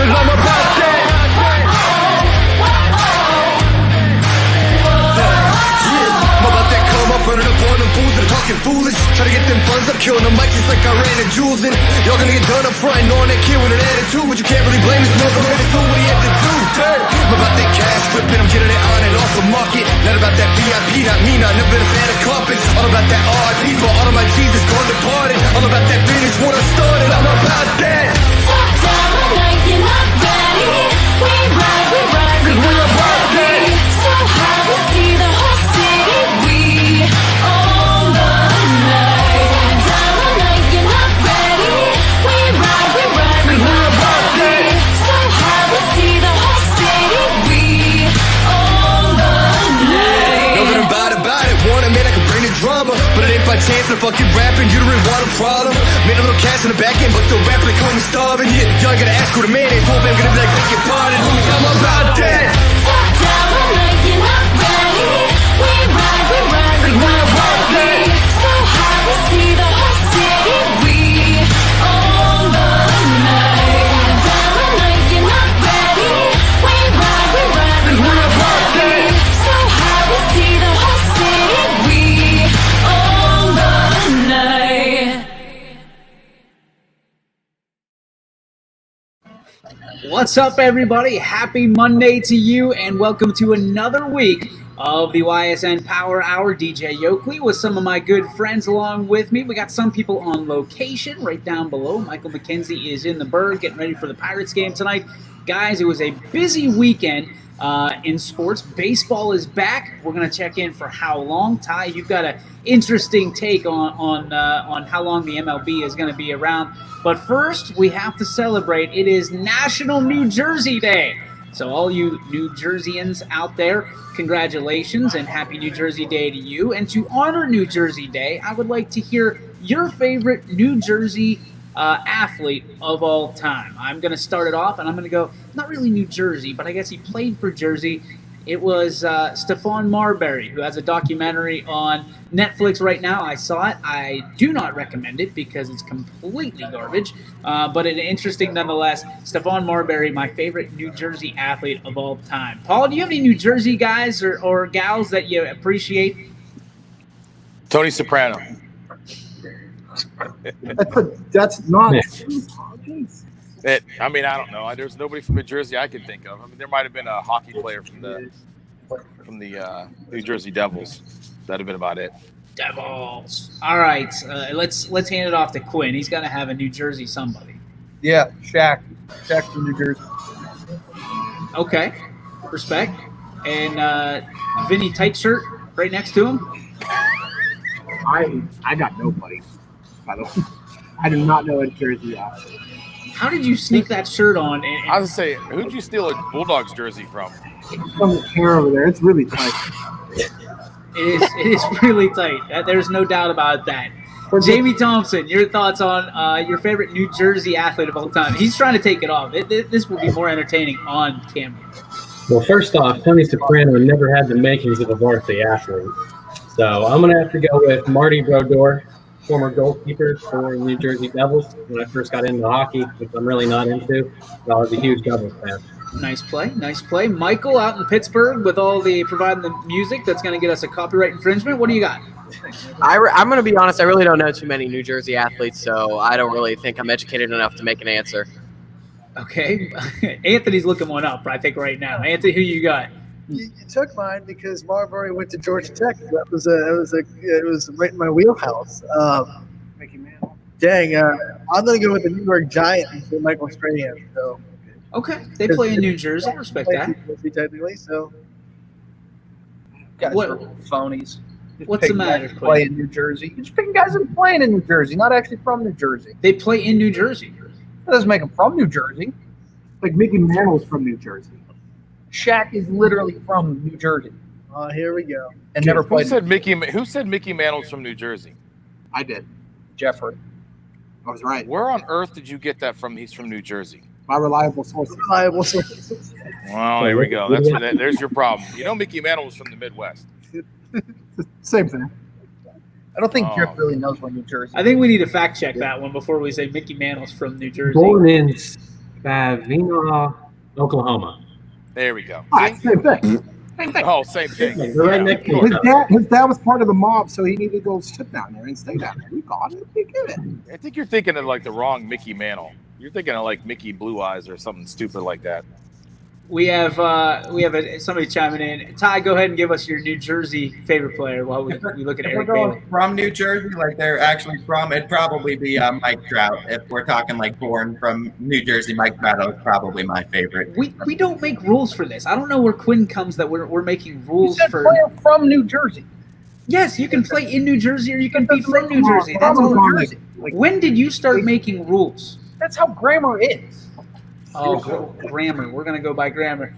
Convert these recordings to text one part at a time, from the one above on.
cause I'm about that. I'm about that come up, running up on them fools that are talking foolish. Try to get them funds up, killing them mics just like I ran the jewels in. Y'all gonna get done up frontin' on that kid with an attitude, but you can't really blame this motherfucker. It's what he had to do. I'm about that cash flipping, I'm getting it on and off the market. Not about that VIP, not me, not never been a fan of carpets. All about that RIP for all of my Jesus gone departed. All about that finish what I started, I'm about that. Top down the night, you're not ready. We ride, cause we're about that. So high, we see the whole city. We own the night. Top down the night, you're not ready. We ride, cause we're about that. So high, we see the whole city. We own the night. Know that I'm about it, want a man I can bring the drama. But it ain't by chance I'm fucking rapping, you don't really want a problem. Made a little cash in the back end, but still rapping like homie starving. Yeah, y'all gotta ask who the man is, hope I'm gonna be like, beg your pardon. I'm about that. Top down the night, you're not ready. We ride, cause we're about that. So high, we see the whole city. We own the night. Top down the night, you're not ready. We ride, cause we're about that. So high, we see the whole city. We own the night. What's up, everybody? Happy Monday to you, and welcome to another week of the YSN Power Hour. DJ Yoakley with some of my good friends along with me. We got some people on location right down below. Michael McKenzie is in the Berg getting ready for the Pirates game tonight. Guys, it was a busy weekend in sports. Baseball is back. We're going to check in for how long. Ty, you've got an interesting take on how long the MLB is going to be around. But first, we have to celebrate. It is National New Jersey Day. So all you New Jerseyans out there, congratulations and happy New Jersey Day to you. And to honor New Jersey Day, I would like to hear your favorite New Jersey athlete of all time. I'm going to start it off, and I'm going to go, not really New Jersey, but I guess he played for Jersey. It was Stephon Marbury, who has a documentary on Netflix right now. I saw it. I do not recommend it because it's completely garbage, but it's interesting nonetheless. Stephon Marbury, my favorite New Jersey athlete of all time. Paul, do you have any New Jersey guys or gals that you appreciate? Tony Soprano. That's not. I mean, I don't know. There's nobody from New Jersey I can think of. I mean, there might have been a hockey player from the New Jersey Devils. That'd have been about it. Devils. All right, let's hand it off to Quinn. He's got to have a New Jersey somebody. Yeah, Shaq. Shaq from New Jersey. Okay, respect. And Vinny Tight Shirt right next to him. I got nobody. By the way, I do not know a Jersey athlete. How did you sneak that shirt on? I was say, who'd you steal a Bulldogs jersey from? From the hair over there, it's really tight. It is really tight. There's no doubt about that. Jamie Thompson, your thoughts on your favorite New Jersey athlete of all time? He's trying to take it off. This will be more entertaining on camera. Well, first off, Tony Soprano never had the makings of a varsity athlete. So I'm going to have to go with Marty Brodeur, former goalkeeper for New Jersey Devils. When I first got into hockey, which I'm really not into, but I was a huge Devils fan. Nice play. Michael out in Pittsburgh with providing the music that's going to get us a copyright infringement. What do you got? I'm going to be honest. I really don't know too many New Jersey athletes, so I don't really think I'm educated enough to make an answer. Okay. Anthony's looking one up, I think, right now. Anthony, who you got? You took mine because Marbury went to Georgia Tech. It was right in my wheelhouse. Mickey Mantle. Dang, I'm gonna go with the New York Giants and Michael Strahan. So okay, they play in New Jersey. I respect that. Technically, so Guys What- are phonies. Just What's the picking matter, guys who play in New Jersey. You're just picking guys that are playing in New Jersey, not actually from New Jersey. They play in New Jersey. That doesn't make them from New Jersey. Like Mickey Mantle's from New Jersey. Shaq is literally from New Jersey here we go. and never Who played. said Mickey Mantle's from New Jersey? I did. Jeffrey. I was right. Where on earth did you get that from? He's from New Jersey. My reliable sources. Reliable sources. Well, there we go. There's your problem. You know, Mickey Mantle was from the Midwest. Same thing. I don't think Oh. Jeff really knows where New Jersey. I think we need to fact check that one before we say Mickey Mantle's from New Jersey. Born in Bavina, Oklahoma. There we go. All right, same thing. Oh, same thing. They're right next to of each course. other. His dad was part of the mob, so he needed to go sit down there and stay down there. We got it. We get it. I think you're thinking of like the wrong Mickey Mantle. You're thinking of like Mickey Blue Eyes or something stupid like that. We have somebody chiming in. Ty, go ahead and give us your New Jersey favorite player while we look at If we're Eric going Bailey. from New Jersey, like they're actually from, it'd probably be Mike Trout. If we're talking like born from New Jersey, Mike Trout is probably my favorite. We don't make rules for this. I don't know where Quinn comes that we're making You rules said for. player from New Jersey. Yes, you can play in New Jersey or you can be Doesn't from make New you Jersey. That's from all. New Jersey. Like, When did you start making rules? that's how grammar is. Oh, grammar. We're gonna go by grammar.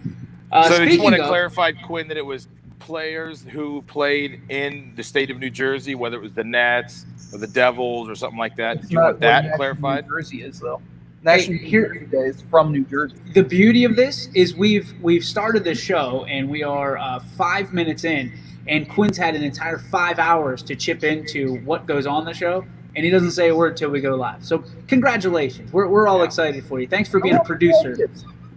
So did you want to of- clarify, Quinn, that it was players who played in the state of New Jersey, whether it was the Nets or the Devils or something like that? Did you want that clarified? New Jersey is though. National here- Jersey Day is from New Jersey. The beauty of this is we've started this show and we are 5 minutes in, and Quinn's had an entire 5 hours to chip into what goes on the show, and he doesn't say a word till we go live. So congratulations, we're all excited for you. Thanks for being a producer,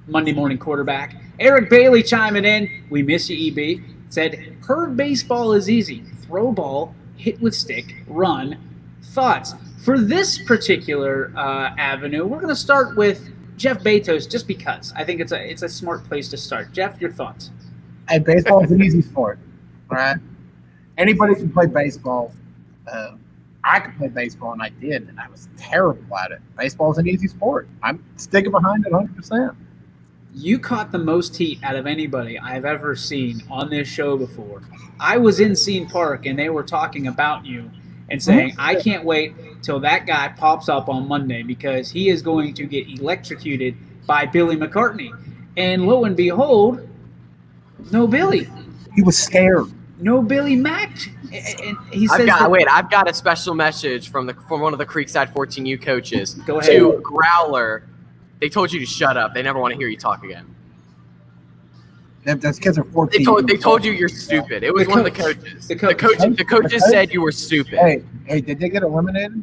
Monday morning quarterback. Eric Bailey chiming in. We miss you, EB. Said, heard baseball is easy. Throw ball, hit with stick, run. Thoughts? For this particular avenue, we're going to start with Jeff Bezos just because. I think it's a smart place to start. Jeff, your thoughts? Hey, baseball is an easy sport, all right? Anybody can play baseball. I could play baseball, and I did, and I was terrible at it. Baseball is an easy sport. I'm sticking behind it 100%. You caught the most heat out of anybody I've ever seen on this show before. I was in Scene Park, and they were talking about you and saying, I can't wait till that guy pops up on Monday because he is going to get electrocuted by Billy McCartney. And lo and behold, no Billy. He was scared. No Billy Mack. And he says I've got a special message from one of the Creekside 14U coaches Go ahead. to Growler. They told you to shut up. They never want to hear you talk again. Those kids are 14. They told you you're stupid. It was The one of the coach. coaches. The The coach. coaches said you were stupid. Hey, did they get eliminated?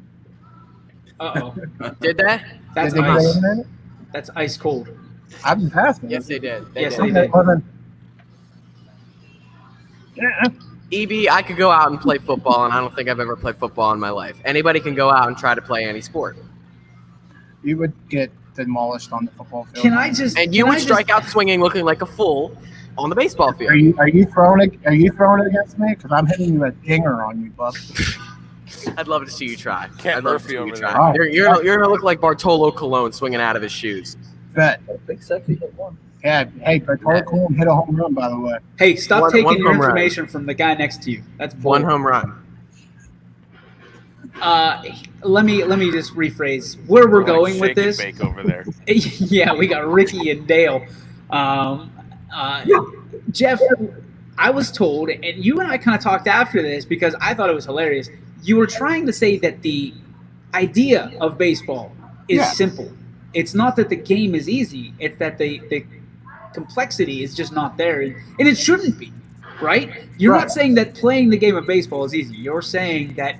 Did they? That's Did they get ice. eliminated? That's ice cold. I've been asking. Yes, they did. Yes, did. they did. Well, then, EB, I could go out and play football, and I don't think I've ever played football in my life. Anybody can go out and try to play any sport. you would get demolished on the football field. Can I just And you can I would just- strike out swinging, looking like a fool on the baseball field. Are you throwing it against me? Because I'm hitting you a dinger on you, bub. I'd love to see you try. Kent I'd love Murphy to see over you there. try. Oh. You're gonna look like Bartolo Colon swinging out of his shoes. Bet. Big sexy hit one. Yeah. Hey, Bartolo Colon hit a home run, by the way. Hey, stop One taking your home run. information from the guy next to you. That's One bold. home run. Let me just rephrase where we're going with Shake and this. bake over there. Yeah, we got Ricky and Dale. Jeff, I was told, and you and I kind of talked after this because I thought it was hilarious. You were trying to say that the idea of baseball is Yeah. simple. It's not that the game is easy. It's that the complexity is just not there, and it shouldn't be, right? You're Right. not saying that playing the game of baseball is easy. You're saying that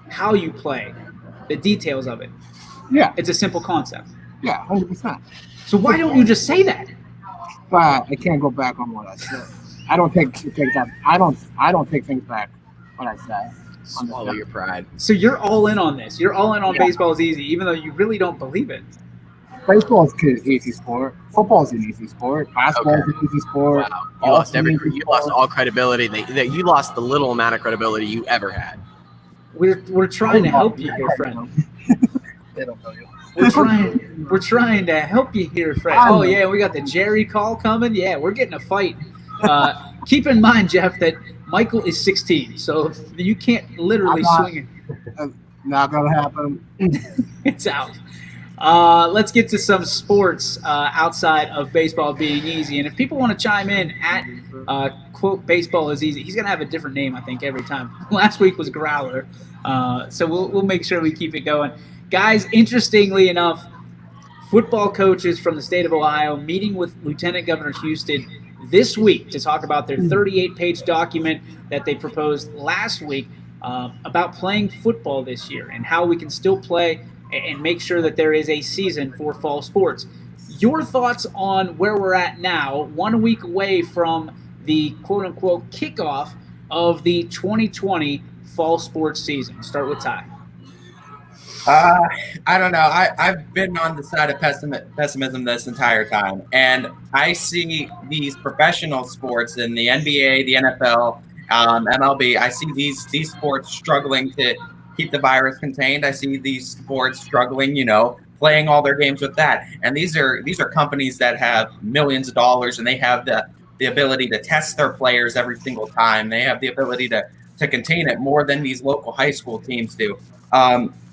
how you play, the details of it, Yeah. it's a simple concept. Yeah. 100%. So why don't you just say that? But I can't go back on what I said. I don't take things back. I don't take things back. What I said. Swallow your pride. So you're all in on this. You're all in on baseball is easy, even though you really don't believe it. Baseball is an easy sport. Football is an easy sport. Basketball is an easy sport. Wow. You All lost an easy you lost sport. all credibility. You lost the little amount of credibility you ever had. We're trying to help you here, friend. They don't know you. We're trying to help you here, friend. Oh yeah, we got the Jerry call coming. Yeah, we're getting a fight. Keep in mind, Jeff, that Michael is 16, so you can't literally I'm not- swing it. Not gonna happen. It's out. Let's get to some sports outside of baseball being easy. And if people want to chime in at quote baseball is easy, he's gonna have a different name, I think, every time. Last week was Growler, so we'll make sure we keep it going, guys. Interestingly enough, football coaches from the state of Ohio meeting with Lieutenant Governor Houston this week to talk about their 38-page document that they proposed last week about playing football this year and how we can still play and make sure that there is a season for fall sports. Your thoughts on where we're at now, 1 week away from the quote-unquote kickoff of the 2020 fall sports season? Start with Ty. I don't know. I've been on the side of pessimism this entire time, and I see these professional sports in the NBA, the NFL, MLB. I see these sports struggling to keep the virus contained. I see these sports struggling, playing all their games with that. And these are companies that have millions of dollars, and they have the ability to test their players every single time. They have the ability to contain it more than these local high school teams do.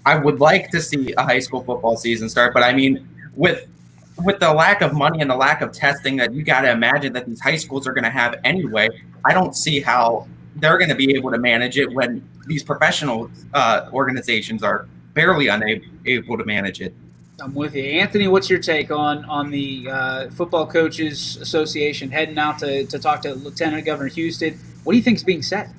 I would like to see a high school football season start, but I mean, with the lack of money and the lack of testing that you got to imagine that these high schools are going to have anyway, I don't see how they're going to be able to manage it when these professional organizations are barely unable to manage it. I'm with you. Anthony, what's your take on the Football Coaches Association heading out to talk to Lieutenant Governor Houston? What do you think is being said?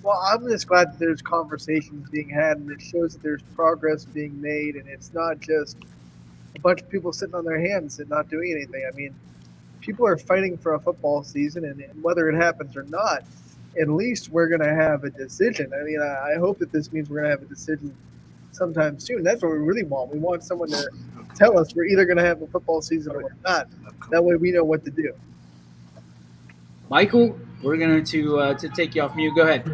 Well, I'm just glad that there's conversations being had, and it shows that there's progress being made, and it's not just a bunch of people sitting on their hands and not doing anything. I mean, people are fighting for a football season, and whether it happens or not, at least we're going to have a decision. I mean, I hope that this means we're going to have a decision sometime soon. That's what we really want. We want someone to tell us we're either going to have a football season or we're not. That way we know what to do. Michael, we're going to take you off mute. Go ahead.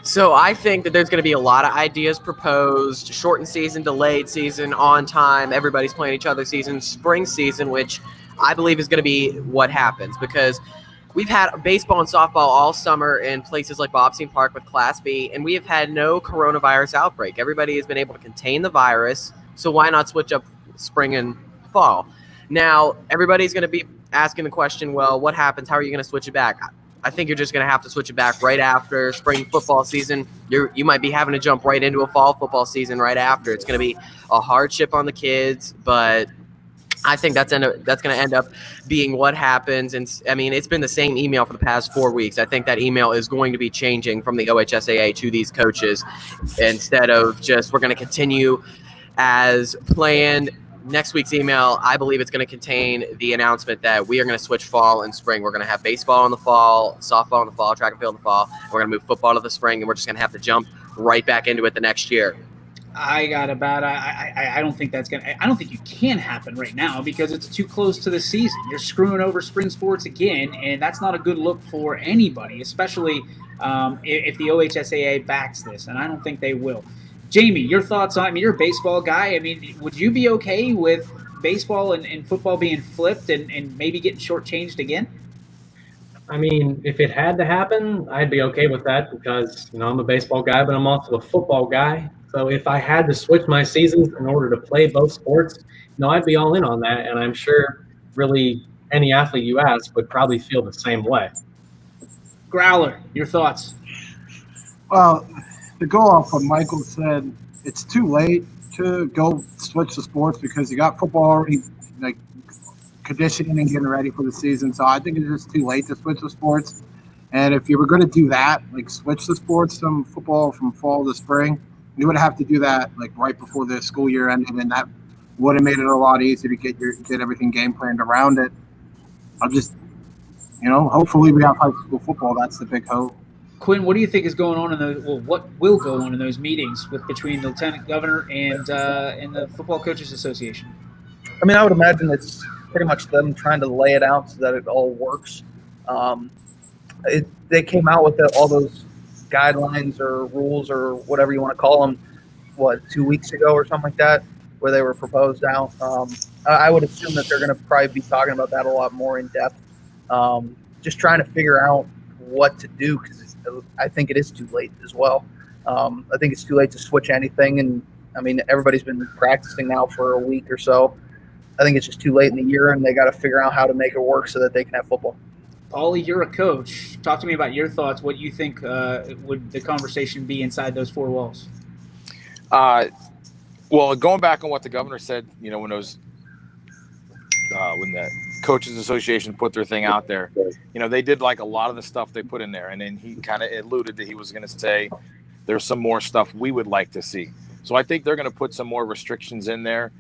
So I think that there's going to be a lot of ideas proposed: shortened season, delayed season, on time, everybody's playing each other's season, spring season, which I believe is going to be what happens, because we've had baseball and softball all summer in places like Bobstein Park with Class B, and we have had no coronavirus outbreak. Everybody has been able to contain the virus, so why not switch up spring and fall? Now, everybody's going to be asking the question, well, what happens? How are you going to switch it back? I think you're just going to have to switch it back right after spring football season. You might be having to jump right into a fall football season right after. It's going to be a hardship on the kids, but I think that's going to end up being what happens. And I mean, it's been the same email for the past 4 weeks. I think that email is going to be changing from the OHSAA to these coaches, instead of just we're going to continue as planned. Next week's email, I believe it's going to contain the announcement that we are going to switch fall and spring. We're going to have baseball in the fall, softball in the fall, track and field in the fall. We're going to move football to the spring, and we're just going to have to jump right back into it the next year. I got about. I don't think that's gonna. I don't think you can happen right now because it's too close to the season. You're screwing over spring sports again, and that's not a good look for anybody, especially if the OHSAA backs this, and I don't think they will. Jamie, your thoughts on? I mean, you're a baseball guy. I mean, would you be okay with baseball and football being flipped and maybe getting shortchanged again? I mean, if it had to happen, I'd be okay with that because, I'm a baseball guy, but I'm also a football guy. So if I had to switch my seasons in order to play both sports, I'd be all in on that. And I'm sure really any athlete you ask would probably feel the same way. Growler, your thoughts? Well, to go off what Michael said, it's too late to go switch the sports because you got football already conditioning and getting ready for the season. So I think it's just too late to switch the sports. And if you were going to do that, switch the sports from football from fall to spring, you would have to do that right before the school year ended, and that would have made it a lot easier to get everything game planned around it. I'll just, hopefully we have high school football. That's the big hope. Quinn, what do you think is going on in those? Well, what will go on in those meetings between the Lieutenant Governor and the Football Coaches Association? I mean, I would imagine it's pretty much them trying to lay it out so that it all works. They came out with all those guidelines or rules or whatever you want to call them, 2 weeks ago or something like that, where they were proposed out. I would assume that they're going to probably be talking about that a lot more in depth. Just trying to figure out what to do, because I think it is too late as well. I think it's too late to switch anything, and I mean, everybody's been practicing now for a week or so. I think it's just too late in the year, and they got to figure out how to make it work so that they can have football. Paulie, you're a coach. Talk to me about your thoughts. What you think would the conversation be inside those four walls? Well, going back on what the governor said, when those when the Coaches Association put their thing out there, they did a lot of the stuff they put in there, and then he kind of alluded that he was going to say there's some more stuff we would like to see. So I think they're going to put some more restrictions in there.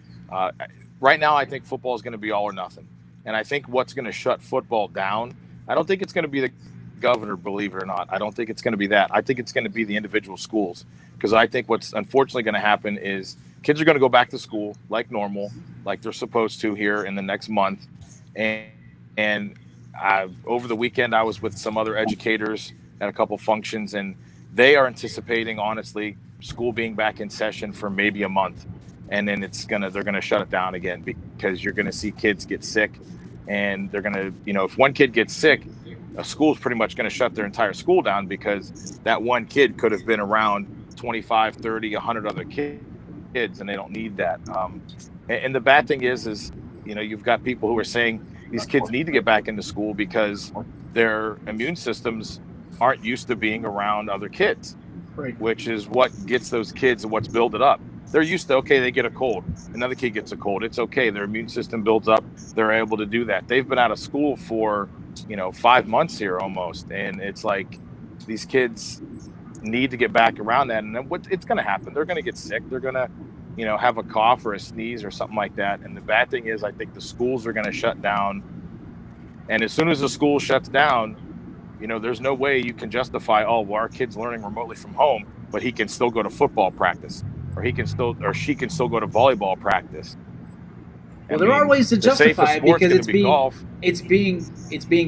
Right now, I think football is going to be all or nothing. And I think what's going to shut football down, I don't think it's going to be the governor, believe it or not. I don't think it's going to be that. I think it's going to be the individual schools, because I think what's unfortunately going to happen is kids are going to go back to school like normal, like they're supposed to here in the next month. And over the weekend, I was with some other educators at a couple functions, and they are anticipating, honestly, school being back in session for maybe a month. And then they're going to shut it down again, because you're going to see kids get sick, and they're going to, if one kid gets sick, a school's pretty much going to shut their entire school down, because that one kid could have been around 25, 30, 100 other kids, and they don't need that. And the bad thing is, you've got people who are saying these kids need to get back into school because their immune systems aren't used to being around other kids, Right. which is what gets those kids and what's built it up. They're used to, okay, they get a cold, another kid gets a cold, it's okay, their immune system builds up, they're able to do that. They've been out of school for 5 months here almost, and it's like these kids need to get back around that. And then it's going to happen, they're going to get sick, they're going to have a cough or a sneeze or something like that. And the bad thing is, I think the schools are going to shut down, and as soon as the school shuts down, there's no way you can justify, our kid's learning remotely from home, but he can still go to football practice, or she can still go to volleyball practice. Well, there are ways to justify it, because it's being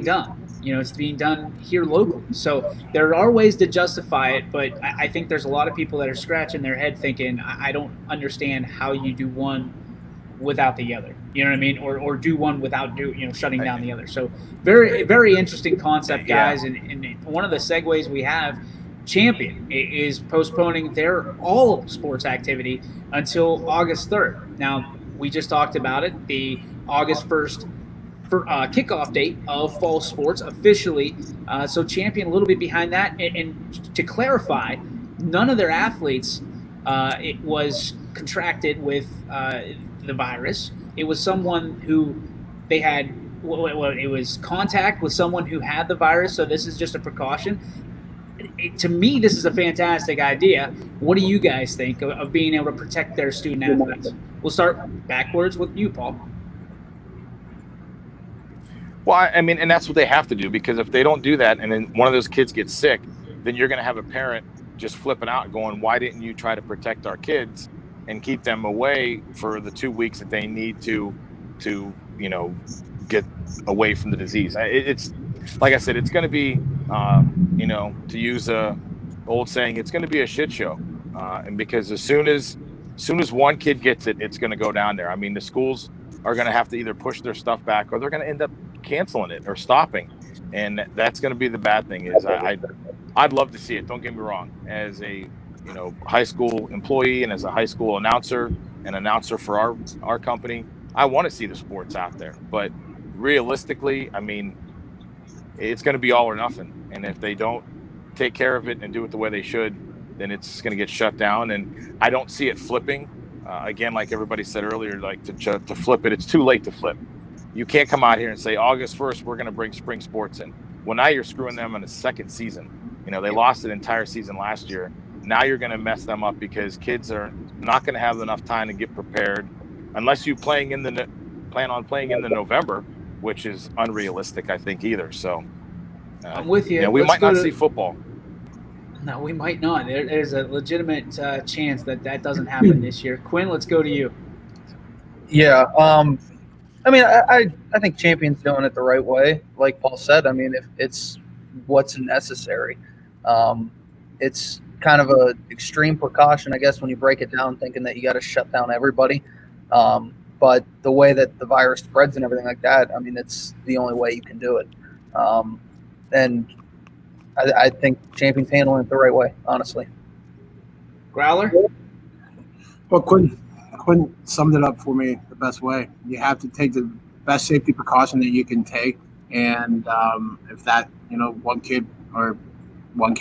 done. It's being done here locally. So there are ways to justify it, but I think there's a lot of people that are scratching their head thinking, I don't understand how you do one without the other. You know what I mean? Or do one without shutting down the other. So very, very interesting concept, guys. Yeah. And one of the segues we have, Champion is postponing their all sports activity until August 3rd. Now, we just talked about it, the August 1st kickoff date of fall sports officially. So Champion a little bit behind that. And to clarify, none of their athletes it was contracted with the virus. It was someone who they had, it was contact with someone who had the virus. So this is just a precaution. To me, this is a fantastic idea. What do you guys think of being able to protect their student athletes? We'll start backwards with you, Paul. Well, I mean, and that's what they have to do, because if they don't do that and then one of those kids gets sick, then you're going to have a parent just flipping out going, why didn't you try to protect our kids and keep them away for the 2 weeks that they need to get away from the disease? It's like I said, it's going to be, to use a old saying, it's going to be a shit show. And because as soon as one kid gets it, it's going to go down there. I mean, the schools are going to have to either push their stuff back, or they're going to end up canceling it or stopping. And that's going to be the bad thing. Is I'd love to see it. Don't get me wrong. As a high school employee and as a high school announcer for our company, I want to see the sports out there. But realistically, I mean, it's going to be all or nothing. And if they don't take care of it and do it the way they should, then it's going to get shut down. And I don't see it flipping. Again, like everybody said earlier, like to flip it, it's too late to flip. You can't come out here and say August 1st, we're going to bring spring sports in. Well, now you're screwing them in a second season. They lost an entire season last year. Now you're going to mess them up, because kids are not going to have enough time to get prepared unless you plan on playing in the November, which is unrealistic, I think, either. So I'm with you. We might not see football. No, we might not. There's a legitimate chance that doesn't happen this year. Quinn, let's go to you. Yeah. I mean, I think Champion's doing it the right way. Like Paul said, I mean, if it's what's necessary. It's kind of a extreme precaution, I guess, when you break it down, thinking that you got to shut down everybody. But the way that the virus spreads and everything like that, I mean, it's the only way you can do it. And I think Champion's handling it the right way, honestly. Growler? Well, Quinn summed it up for me the best way. You have to take the best safety precaution that you can take. And if that, one kid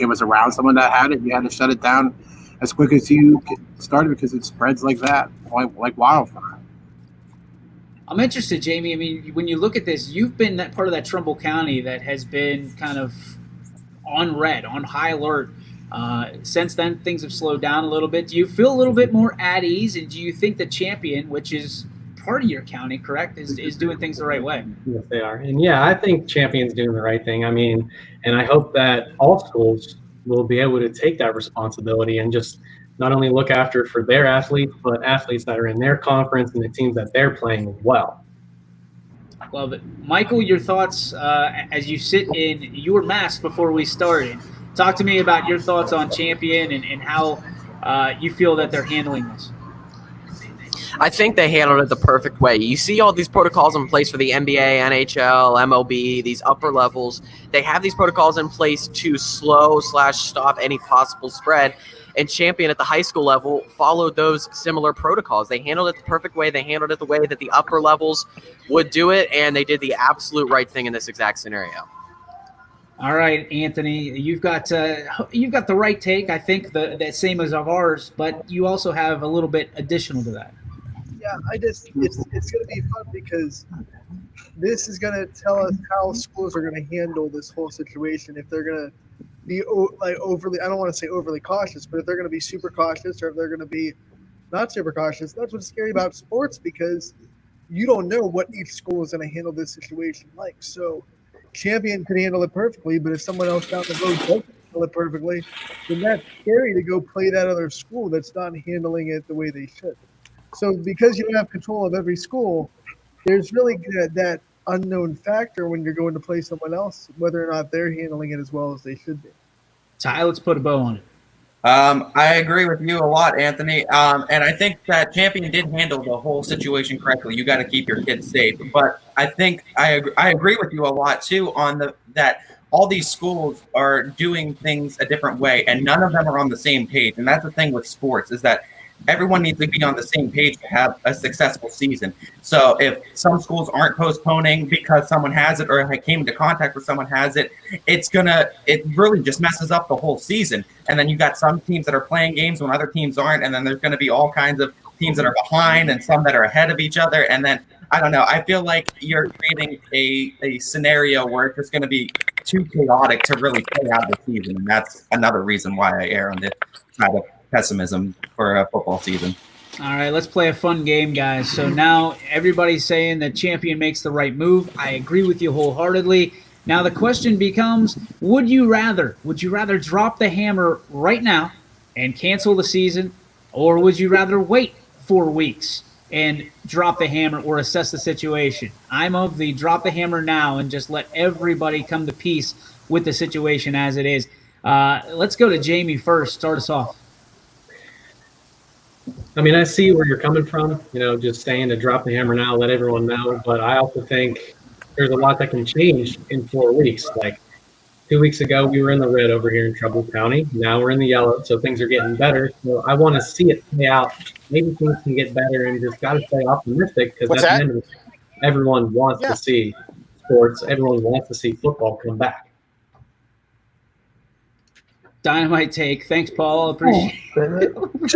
was around someone that had it, you had to shut it down as quick as you started, because it spreads like that, like wildfire. I'm interested, Jamie. I mean, when you look at this, you've been that part of that Trumbull County that has been kind of on red, on high alert Since then, things have slowed down a little bit. Do you feel a little bit more at ease, and do you think the Champion, which is part of your county, correct, is doing things the right way? Yes, they are. And yeah, I think Champion's doing the right thing. I mean, and I hope that all schools will be able to take that responsibility and just not only look after for their athletes, but athletes that are in their conference and the teams that they're playing as well. Love it. Michael, your thoughts as you sit in your mask before we started. Talk to me about your thoughts on Champion and how you feel that they're handling this. I think they handled it the perfect way. You see all these protocols in place for the NBA, NHL, MLB, these upper levels. They have these protocols in place to slow/stop any possible spread. And Champion at the high school level followed those similar protocols. They handled it the perfect way. They handled it the way that the upper levels would do it, and they did the absolute right thing in this exact scenario. All right, Anthony, you've got the right take. I think the same as of ours, but you also have a little bit additional to that. Yeah, it's going to be fun because this is going to tell us how schools are going to handle this whole situation. If they're going to be overly, I don't want to say overly cautious, but if they're going to be super cautious or if they're going to be not super cautious, that's what's scary about sports because you don't know what each school is going to handle this situation like. So Champion could handle it perfectly, but if someone else down the road doesn't handle it perfectly, then that's scary to go play that other school that's not handling it the way they should. So because you don't have control of every school, there's really that unknown factor when you're going to play someone else, whether or not they're handling it as well as they should be. Ty, let's put a bow on it. I agree with you a lot, Anthony. And I think that Champion did handle the whole situation correctly. You got to keep your kids safe. But I think I agree with you a lot, too, on that all these schools are doing things a different way, and none of them are on the same page. And that's the thing with sports is that everyone needs to be on the same page to have a successful season. So if some schools aren't postponing because someone has it or came into contact with someone has it, it really just messes up the whole season. And then you got some teams that are playing games when other teams aren't. And then there's going to be all kinds of teams that are behind and some that are ahead of each other. And then, I don't know, I feel like you're creating a scenario where it's just going to be too chaotic to really play out the season. And that's another reason why I err on the side of pessimism for a football season. All right, let's play a fun game, guys. So now everybody's saying that Champion makes the right move. I agree with you wholeheartedly. Now the question becomes, would you rather drop the hammer right now and cancel the season, or would you rather wait 4 weeks and drop the hammer or assess the situation? I'm of the drop the hammer now and just let everybody come to peace with the situation as it is. Let's go to Jamie first. Start us off. I mean, I see where you're coming from, just saying to drop the hammer now, let everyone know. But I also think there's a lot that can change in 4 weeks. Like 2 weeks ago, we were in the red over here in Trumbull County. Now we're in the yellow, so things are getting better. So I want to see it play out. Maybe things can get better and just got to stay optimistic because at the end of the day, everyone wants to see sports. Everyone wants to see football come back. Dynamite take. Thanks, Paul. Appreciate it. Thanks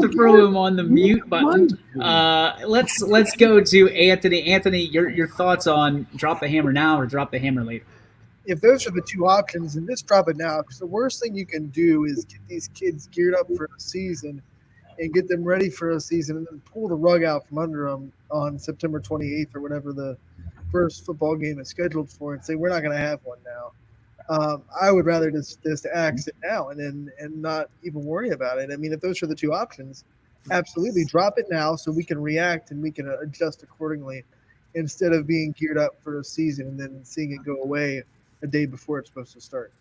for throwing him on the mute button. Let's go to Anthony. Anthony, your thoughts on drop the hammer now or drop the hammer later? If those are the two options, then just drop it now. Because the worst thing you can do is get these kids geared up for a season and get them ready for a season and then pull the rug out from under them on September 28th or whatever the first football game is scheduled for and say, we're not going to have one now. I would rather just axe it now and not even worry about it. I mean, if those are the two options, absolutely drop it now so we can react and we can adjust accordingly instead of being geared up for a season and then seeing it go away a day before it's supposed to start.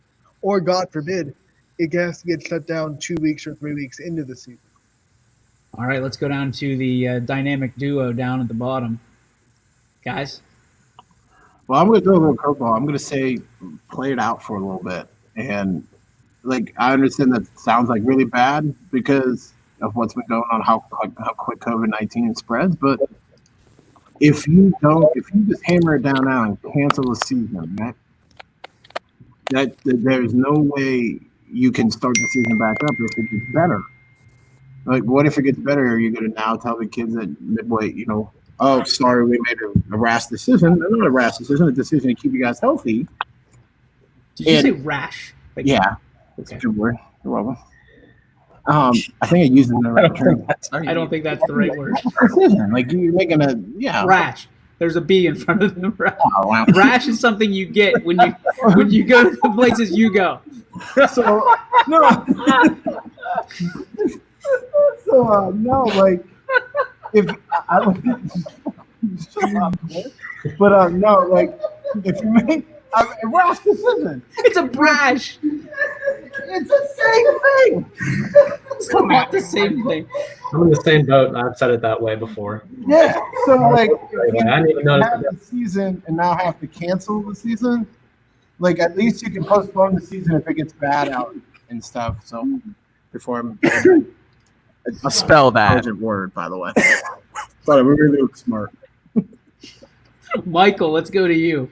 Or, God forbid, it has to get shut down 2 weeks or 3 weeks into the season. All right, let's go down to the dynamic duo down at the bottom. Guys? Well, I'm going to throw a little curveball. I'm going to say play it out for a little bit. And, I understand that sounds like really bad because of what's been going on, how quick COVID-19 spreads. But if you just hammer it down now and cancel the season, that there's no way you can start the season back up if it gets better. What if it gets better? Are you going to now tell the kids at midway, oh, sorry, we made a rash decision. Not a rash decision, a decision to keep you guys healthy. Did you say rash? Yeah. That's a good word. You're welcome. I think I used it in the right term. I don't think that's the right word. Precision. Like you're making a Rash. There's a B in front of the rash. Oh, wow. Rash is something you get when you go to the places you go. So no. No, like if but no, like if you make a rash decision, It's a brash. it's the same thing. It's not the same thing. I'm in the same boat, and I've said it that way before. Yeah. So like if I didn't even you notice have the season and now have to cancel the season, like at least you can postpone the season if it gets bad out and stuff. So before I'm Spell that. intelligent word, by the way. But I really look smart. Michael, let's go to you.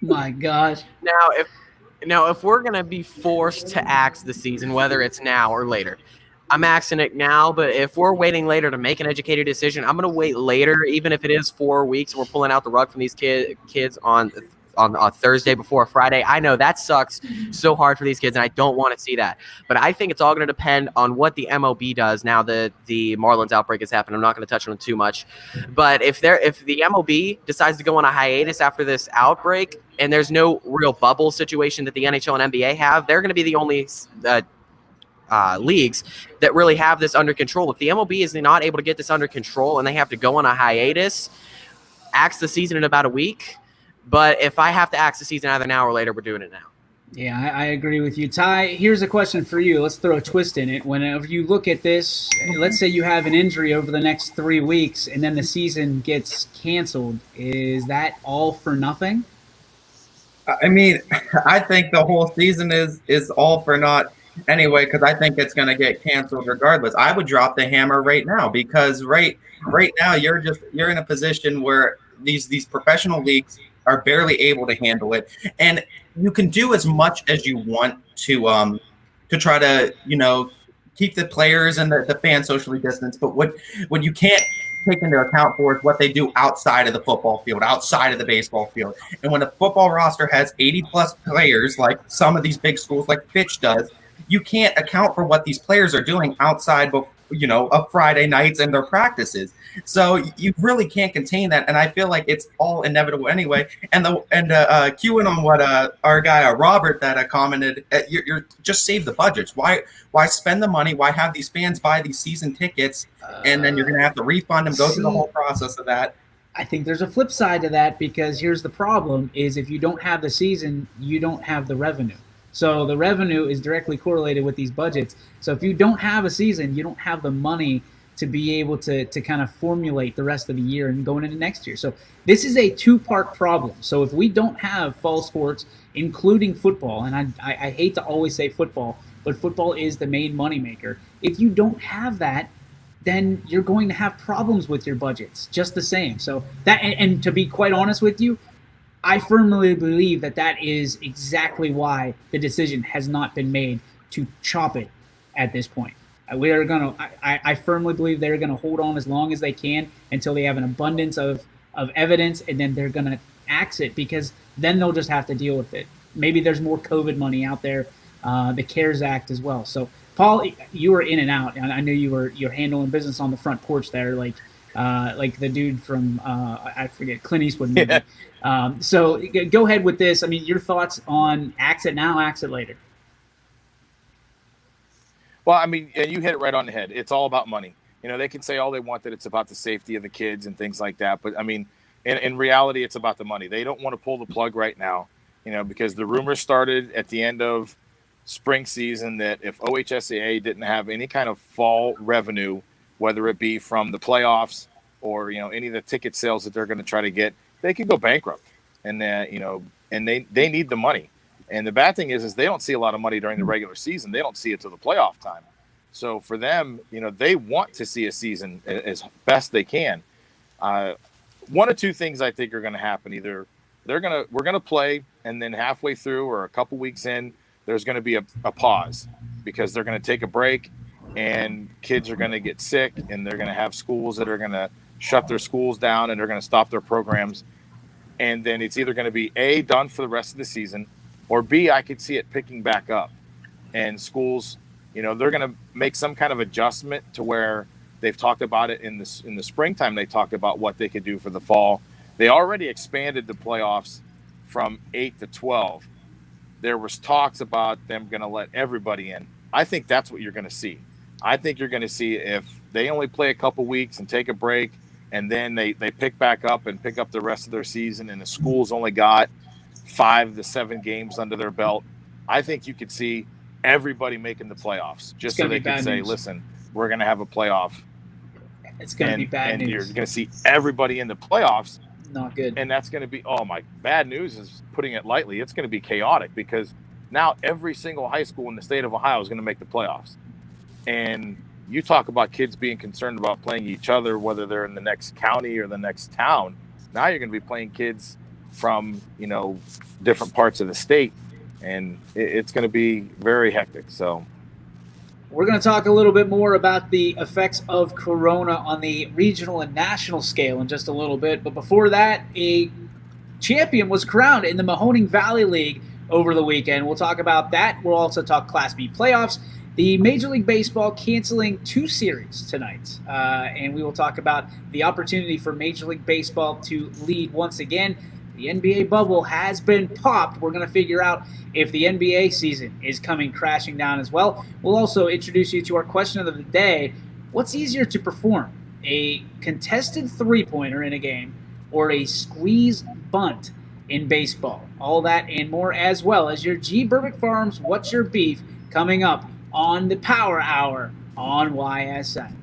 My gosh. Now, if we're gonna be forced to axe the season, whether it's now or later, I'm axing it now. But if we're waiting later to make an educated decision, I'm gonna wait later, even if it is 4 weeks. We're pulling out the rug from these kids on Thursday before Friday. I know that sucks so hard for these kids, and I don't want to see that. But I think it's all going to depend on what the MLB does now that the Marlins outbreak has happened. I'm not going to touch on it too much. But if the MLB decides to go on a hiatus after this outbreak, and there's no real bubble situation that the NHL and NBA have, they're going to be the only leagues that really have this under control. If the MLB is not able to get this under control and they have to go on a hiatus, axe the season in about a week. But if I have to axe the season either now or later, we're doing it now. Yeah, I agree with you. Ty, here's a question for you. Let's throw a twist in it. Whenever you look at this, let's say you have an injury over the next 3 weeks and then the season gets canceled. Is that all for nothing? I mean, I think the whole season is all for naught anyway, because I think it's going to get canceled regardless. I would drop the hammer right now because right now you're in a position where these professional leagues are barely able to handle it, and you can do as much as you want to try to keep the players and the fans socially distanced. But what you can't take into account for is what they do outside of the football field, outside of the baseball field. And when a football roster has 80+ players, like some of these big schools like Fitch does, you can't account for what these players are doing outside of Friday nights and their practices. So you really can't contain that, and I feel like it's all inevitable anyway. And queuing on what our guy Robert that commented, you're just save the budgets. Why spend the money? Why have these fans buy these season tickets, and then you're going to have to refund them, go through the whole process of that? I think there's a flip side to that, because here's the problem: is if you don't have the season, you don't have the revenue. So the revenue is directly correlated with these budgets. So if you don't have a season, you don't have the money to be able to kind of formulate the rest of the year and going into next year. So this is a two-part problem. So if we don't have fall sports, including football, and I hate to always say football, but football is the main moneymaker. If you don't have that, then you're going to have problems with your budgets just the same. So that, and to be quite honest with you, I firmly believe that is exactly why the decision has not been made to chop it at this point. I firmly believe they're going to hold on as long as they can until they have an abundance of evidence, and then they're going to axe it, because then they'll just have to deal with it. Maybe there's more COVID money out there, the CARES Act as well. So, Paul, you were in and out, and I knew you're handling business on the front porch there, like the dude from I forget, Clint Eastwood movie. Yeah. So go ahead with this. I mean, your thoughts on axe it now, axe it later. Well, I mean, you hit it right on the head. It's all about money. They can say all they want that it's about the safety of the kids and things like that. But I mean, in reality, it's about the money. They don't want to pull the plug right now, because the rumors started at the end of spring season that if OHSAA didn't have any kind of fall revenue, whether it be from the playoffs or, any of the ticket sales that they're going to try to get, they could go bankrupt. And and they need the money. And the bad thing is they don't see a lot of money during the regular season. They don't see it till the playoff time. So for them, they want to see a season as best they can. One of two things I think are going to happen. Either we're going to play, and then halfway through or a couple weeks in, there's going to be a pause, because they're going to take a break, and kids are going to get sick, and they're going to have schools that are going to shut their schools down, and they're going to stop their programs. And then it's either going to be A, done for the rest of the season, or B, I could see it picking back up. and schools, they're going to make some kind of adjustment to where they've talked about it in the springtime. They talked about what they could do for the fall. They already expanded the playoffs from 8 to 12. There was talks about them going to let everybody in. I think that's what you're going to see. I think you're going to see if they only play a couple weeks and take a break, and then they pick back up and pick up the rest of their season, and the schools only got 5 to 7 games under their belt. I think you could see everybody making the playoffs just so they can say, listen, we're going to have a playoff. It's going to be bad news. And you're going to see everybody in the playoffs. Not good. And that's going to be, bad news is putting it lightly. It's going to be chaotic because now every single high school in the state of Ohio is going to make the playoffs. And you talk about kids being concerned about playing each other, whether they're in the next county or the next town. Now you're going to be playing kids from, different parts of the state. And it's going to be very hectic. So we're going to talk a little bit more about the effects of Corona on the regional and national scale in just a little bit. But before that, a champion was crowned in the Mahoning Valley League over the weekend. We'll talk about that. We'll also talk Class B playoffs, the Major League Baseball canceling 2 series tonight. And we will talk about the opportunity for Major League Baseball to lead once again. The NBA bubble has been popped. We're going to figure out if the NBA season is coming crashing down as well. We'll also introduce you to our question of the day. What's easier to perform, a contested three-pointer in a game or a squeeze bunt in baseball? All that and more, as well as your G. Burbick Farms What's Your Beef coming up on the Power Hour on YSN.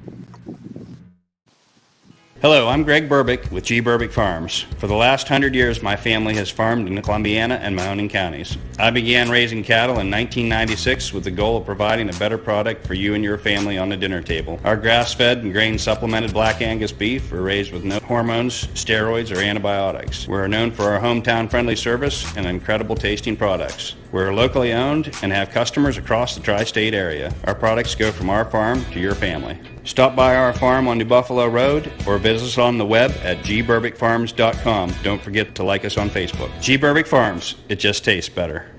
Hello, I'm Greg Burbick with G. Burbick Farms. For the last 100 years, my family has farmed in the Columbiana and Mahoning counties. I began raising cattle in 1996 with the goal of providing a better product for you and your family on the dinner table. Our grass-fed and grain-supplemented Black Angus beef are raised with no hormones, steroids, or antibiotics. We're known for our hometown-friendly service and incredible tasting products. We're locally owned and have customers across the tri-state area. Our products go from our farm to your family. Stop by our farm on New Buffalo Road or visit us on the web at gburbickfarms.com. Don't forget to like us on Facebook. G. Burbick Farms, it just tastes better.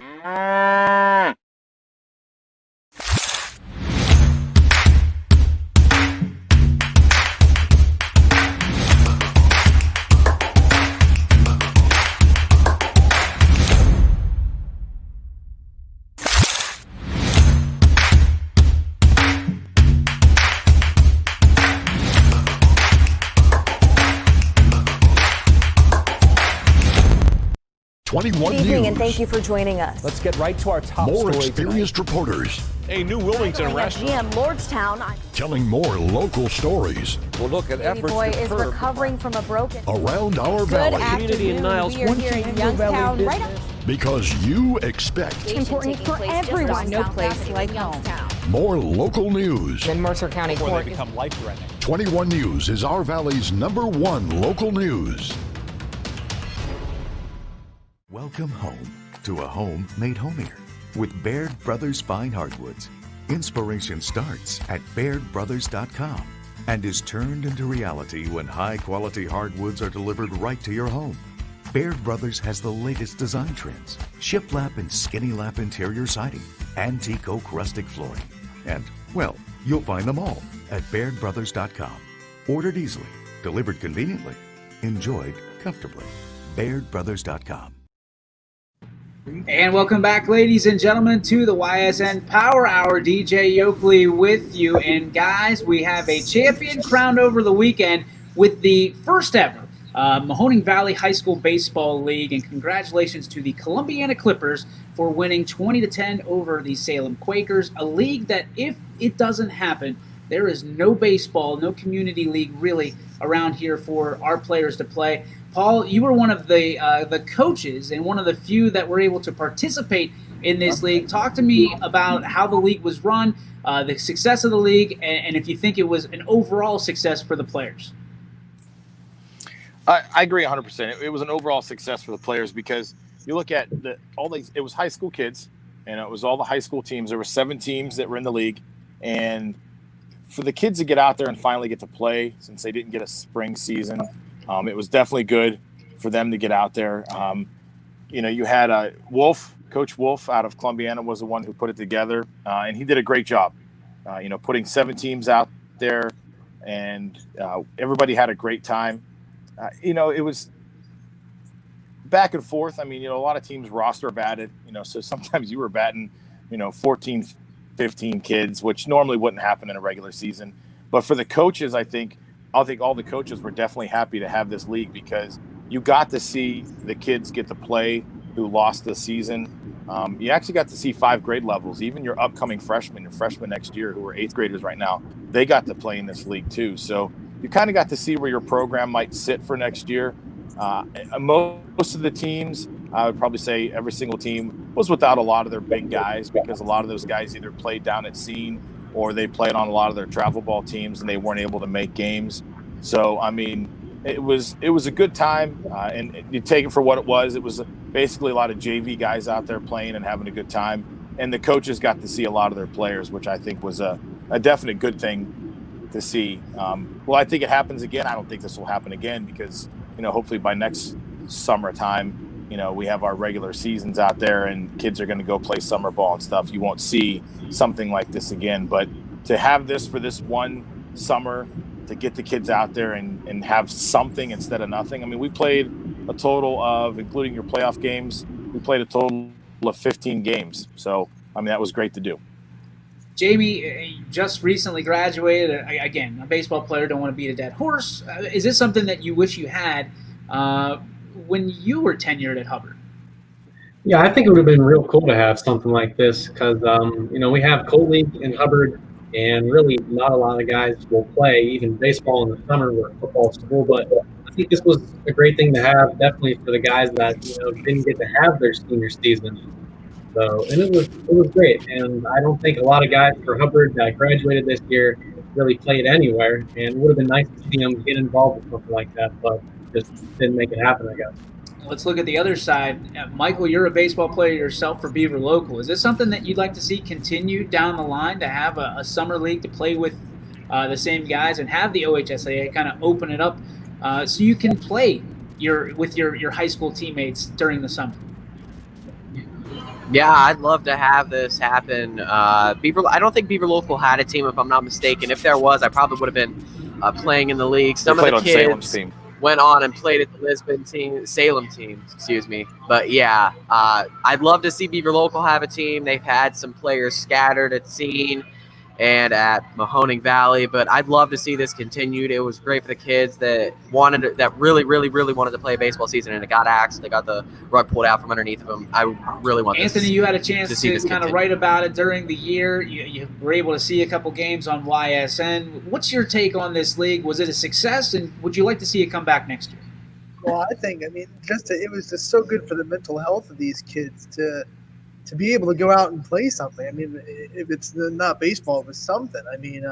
Good evening, and thank you for joining us. Let's get right to our top More story experienced tonight. reporters. A new Wilmington At restaurant. GM Lordstown, Telling more local stories We'll look at baby efforts boy to is curb recovering from a broken. around our Good valley. Community in afternoon. Niles, We are one here in Triangle Valley Youngstown, right business. Because you expect It's important for everyone. No place like home. more local news. In Mercer County Before Court. they become life-threatening. 21 News is our valley's #1 local news. Welcome home to a home made homier with Baird Brothers Fine Hardwoods. Inspiration starts at BairdBrothers.com and is turned into reality when high-quality hardwoods are delivered right to your home. Baird Brothers has the latest design trends, shiplap and skinny lap interior siding, antique oak rustic flooring, and, well, you'll find them all at BairdBrothers.com. Ordered easily, delivered conveniently, enjoyed comfortably. BairdBrothers.com. And welcome back, ladies and gentlemen, to the YSN Power Hour. DJ Yoakley with you. And guys, we have a champion crowned over the weekend with the first ever Mahoning Valley High School Baseball League. And congratulations to the Columbiana Clippers for winning 20-10 over the Salem Quakers, a league that, if it doesn't happen, there is no baseball, no community league really around here for our players to play. Paul, you were one of the coaches and one of the few that were able to participate in this league. Talk to me about how the league was run, the success of the league, and if you think it was an overall success for the players. I agree 100%. It was an overall success for the players because you look at it was high school kids, and it was all the high school teams. There were 7 teams that were in the league, and for the kids to get out there and finally get to play, since they didn't get a spring season, it was definitely good for them to get out there. you had Coach Wolf out of Columbiana was the one who put it together, and he did a great job. Putting 7 teams out there, and everybody had a great time. It was back and forth. I mean, a lot of teams roster batted, so sometimes you were batting, 14, 15 kids, which normally wouldn't happen in a regular season. But for the coaches, I think all the coaches were definitely happy to have this league because you got to see the kids get to play who lost the season. You actually got to see 5 grade levels, even your upcoming freshmen, your freshmen next year who are 8th graders right now, they got to play in this league too. So you kind of got to see where your program might sit for next year. Most of the teams, I would probably say every single team was without a lot of their big guys because a lot of those guys either played down at Scene or they played on a lot of their travel ball teams and they weren't able to make games. So, I mean, it was a good time, and you take it for what it was. It was basically a lot of JV guys out there playing and having a good time, and the coaches got to see a lot of their players, which I think was a definite good thing to see. Well, I think it happens again. I don't think this will happen again because, hopefully by next summertime, we have our regular seasons out there and kids are going to go play summer ball and stuff. You won't see something like this again, but to have this for this one summer, to get the kids out there and have something instead of nothing. I mean, we played a total of, including your playoff games, we played a total of 15 games. So, I mean, that was great to do. Jamie, just recently graduated. Again, a baseball player, don't want to beat a dead horse. Is this something that you wish you had when you were tenured at Hubbard? Yeah, I think it would have been real cool to have something like this because, we have co-league in Hubbard, and really not a lot of guys will play even baseball in the summer where football's cool. But I think this was a great thing to have, definitely for the guys that didn't get to have their senior season. So, and it was great. And I don't think a lot of guys for Hubbard that graduated this year really played anywhere. And it would have been nice to see them get involved with something like that, but just didn't make it happen, I guess. Let's look at the other side. Michael, you're a baseball player yourself for Beaver Local. Is this something that you'd like to see continue down the line, to have a summer league to play with the same guys and have the OHSAA kind of open it up so you can play with your high school teammates during the summer? Yeah, I'd love to have this happen. I don't think Beaver Local had a team, if I'm not mistaken. If there was, I probably would have been playing in the league. Some of the kids Salem's team. Went on and played at the Salem team, excuse me. But yeah, I'd love to see Beaver Local have a team. They've had some players scattered at Scene and at Mahoning Valley, but I'd love to see this continued. It was great for the kids that really, really, really wanted to play a baseball season, and it got axed. They got the rug pulled out from underneath them. I really want this. Anthony, you had a chance to kind of write about it during the year. You were able to see a couple games on YSN. What's your take on this league? Was it a success, and would you like to see it come back next year? Well, it was just so good for the mental health of these kids to be able to go out and play something. I mean, if it's not baseball, it was something. I mean,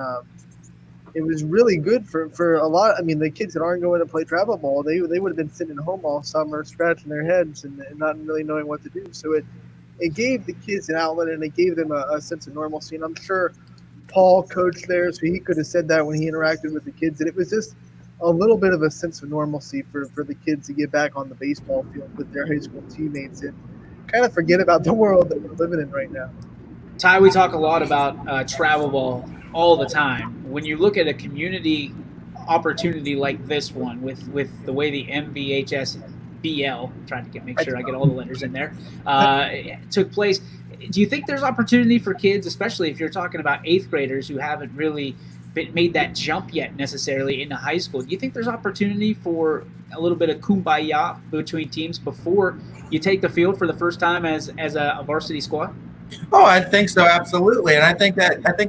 it was really good for a lot. I mean, the kids that aren't going to play travel ball, they would have been sitting at home all summer, scratching their heads and not really knowing what to do. So it gave the kids an outlet, and it gave them a sense of normalcy. And I'm sure Paul coached there, so he could have said that when he interacted with the kids. And it was just a little bit of a sense of normalcy for the kids to get back on the baseball field with their high school teammates and kind of forget about the world that we're living in right now. Ty, we talk a lot about travel ball all the time. When you look at a community opportunity like this one, with the way the MVHSBL, trying to make sure I get all the letters in there, took place, do you think there's opportunity for kids, especially if you're talking about 8th graders who haven't really made that jump yet necessarily into high school? Do you think there's opportunity for a little bit of kumbaya between teams before you take the field for the first time as a varsity squad? Oh, I think so, absolutely. And I think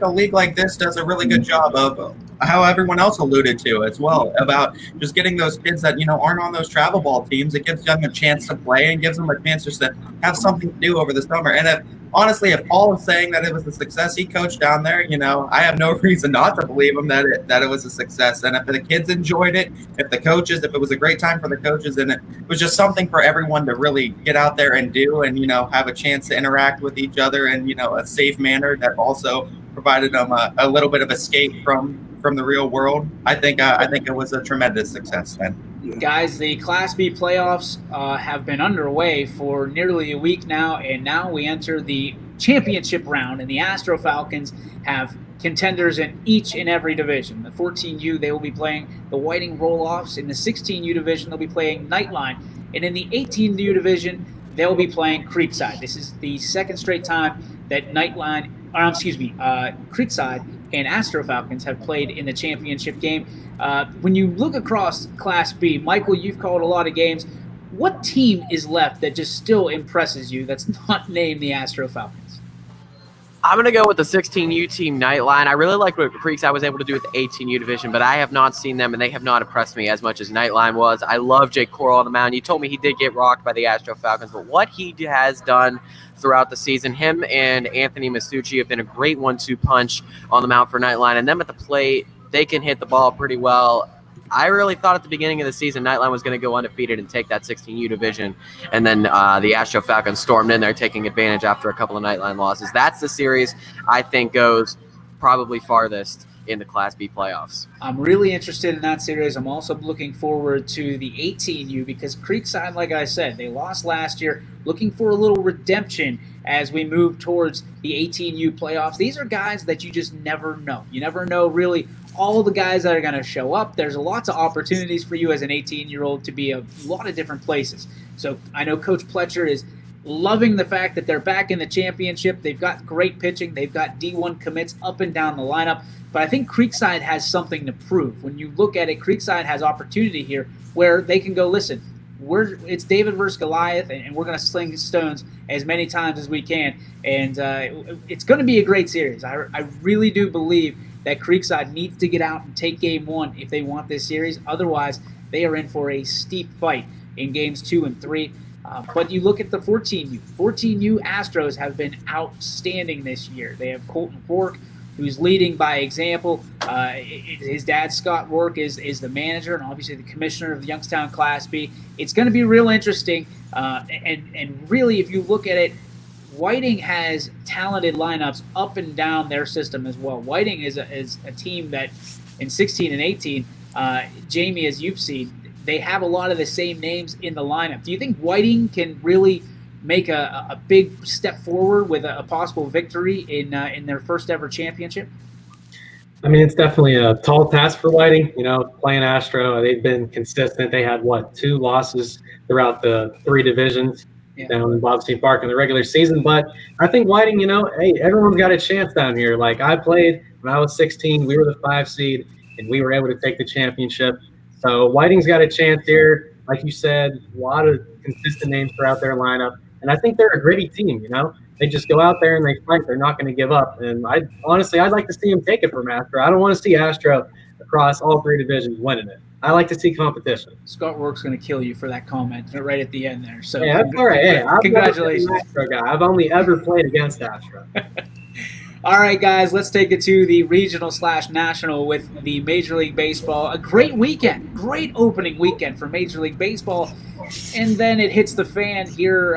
a league like this does a really good job of how everyone else alluded to as well, about just getting those kids that, aren't on those travel ball teams. It gives them a chance to play and gives them a chance just to have something to do over the summer. And if Paul is saying that it was a success, he coached down there, I have no reason not to believe him that it was a success. And if the kids enjoyed it, if it was a great time for the coaches, and it was just something for everyone to really get out there and do, and, have a chance to interact with each other in, a safe manner that also provided them a little bit of escape from the real world. I think it was a tremendous success, man. Guys, the Class B playoffs have been underway for nearly a week now, and now we enter the championship round, and the Astro Falcons have contenders in each and every division. The 14U, they will be playing the Whiting Roll-Offs. In the 16U division, they'll be playing Nightline. And in the 18U division, they'll be playing Creekside. This is the second straight time that Creekside and Astro Falcons have played in the championship game. When you look across Class B, Michael, you've called a lot of games. What team is left that just still impresses you that's not named the Astro Falcons? I'm going to go with the 16U team, Nightline. I really like what Creekside was able to do with the 18U division, but I have not seen them, and they have not impressed me as much as Nightline was. I love Jake Coral on the mound. You told me he did get rocked by the Astro Falcons, but what he has done throughout the season, him and Anthony Masucci have been a great 1-2 punch on the mound for Nightline, and them at the plate, they can hit the ball pretty well. I really thought at the beginning of the season Nightline was going to go undefeated and take that 16U division, and then the Astro Falcons stormed in there taking advantage after a couple of Nightline losses. That's the series I think goes probably farthest in the Class B playoffs. I'm really interested in that series. I'm also looking forward to the 18U because Creekside, like I said, they lost last year. Looking for a little redemption as we move towards the 18U playoffs. These are guys that you just never know. You never know really all the guys that are going to show up. There's lots of opportunities for you as an 18-year-old to be a lot of different places. So I know Coach Pletcher is loving the fact that they're back in the championship. They've got great pitching. They've got D1 commits up and down the lineup. But I think Creekside has something to prove. When you look at it, Creekside has opportunity here where they can go, listen, it's David versus Goliath, and we're going to sling stones as many times as we can. And it's going to be a great series. I really do believe that Creekside needs to get out and take game one if they want this series. Otherwise, they are in for a steep fight in games 2 and 3. But you look at the 14U. 14U Astros have been outstanding this year. They have Colton Rourke, who's leading by example. His dad, Scott Rourke, is the manager and obviously the commissioner of the Youngstown Class B. It's going to be real interesting. And really, if you look at it, Whiting has talented lineups up and down their system as well. Whiting is a team that in 16 and 18, Jamie, as you've seen, they have a lot of the same names in the lineup. Do you think Whiting can really make a big step forward with a possible victory in their first ever championship? I mean, it's definitely a tall task for Whiting. You know, playing Astro, they've been consistent. They had, 2 losses throughout the 3 divisions down in Bobstein Park in the regular season. But I think Whiting, hey, everyone's got a chance down here. Like, I played when I was 16. We were the 5 seed, and we were able to take the championship. So Whiting's got a chance here. Like you said, a lot of consistent names throughout their lineup. And I think they're a gritty team, They just go out there and they fight. They're not going to give up. And I'd like to see them take it from Astro. I don't want to see Astro across all 3 divisions winning it. I like to see competition. Scott Rourke's going to kill you for that comment right at the end there. So yeah, that's all right. Hey, congratulations. I'm Astro guy. I've only ever played against Astro. All right, guys, let's take it to the regional/national with the Major League Baseball. A great weekend, great opening weekend for Major League Baseball. And then it hits the fan here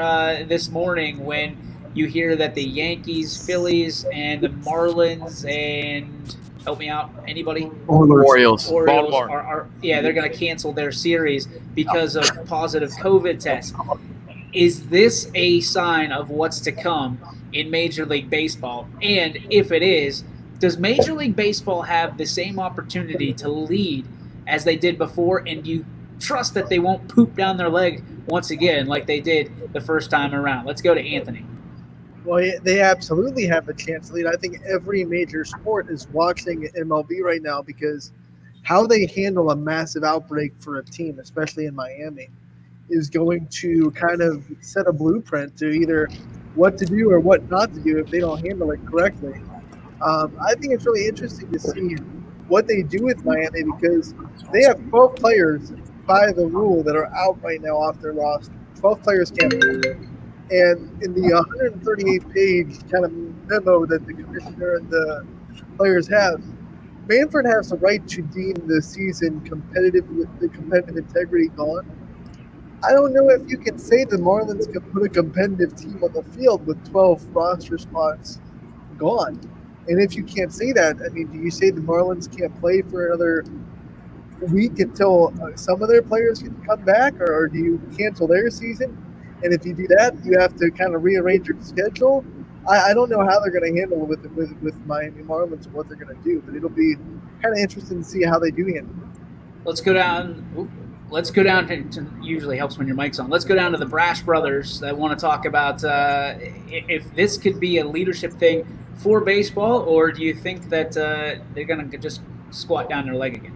this morning when you hear that the Yankees, Phillies, and the Marlins and help me out, anybody? Orioles. Are they're going to cancel their series because of positive COVID tests. Is this a sign of what's to come in Major League Baseball? And if it is, does Major League Baseball have the same opportunity to lead as they did before? And do you trust that they won't poop down their leg once again like they did the first time around? Let's go to Anthony. Well, they absolutely have a chance to lead. I think every major sport is watching MLB right now because how they handle a massive outbreak for a team, especially in Miami, is going to kind of set a blueprint to either what to do or what not to do if they don't handle it correctly. I think it's really interesting to see what they do with Miami because they have 12 players by the rule that are out right now off their roster. 12 players can't play. And in the 138-page kind of memo that the commissioner and the players have, Manfred has the right to deem the season competitive with the competitive integrity gone. I don't know if you can say the Marlins can put a competitive team on the field with 12 roster spots gone. And if you can't say that, I mean, do you say the Marlins can't play for another week until some of their players can come back, or do you cancel their season? And if you do that, you have to kind of rearrange your schedule. I don't know how they're going to handle it with Miami Marlins and what they're going to do, but it'll be kind of interesting to see how they do handle it. Let's go down. Let's go down to usually helps when your mic's on. Let's go down to the Brash brothers that want to talk about if this could be a leadership thing for baseball, or do you think that they're going to just squat down their leg again?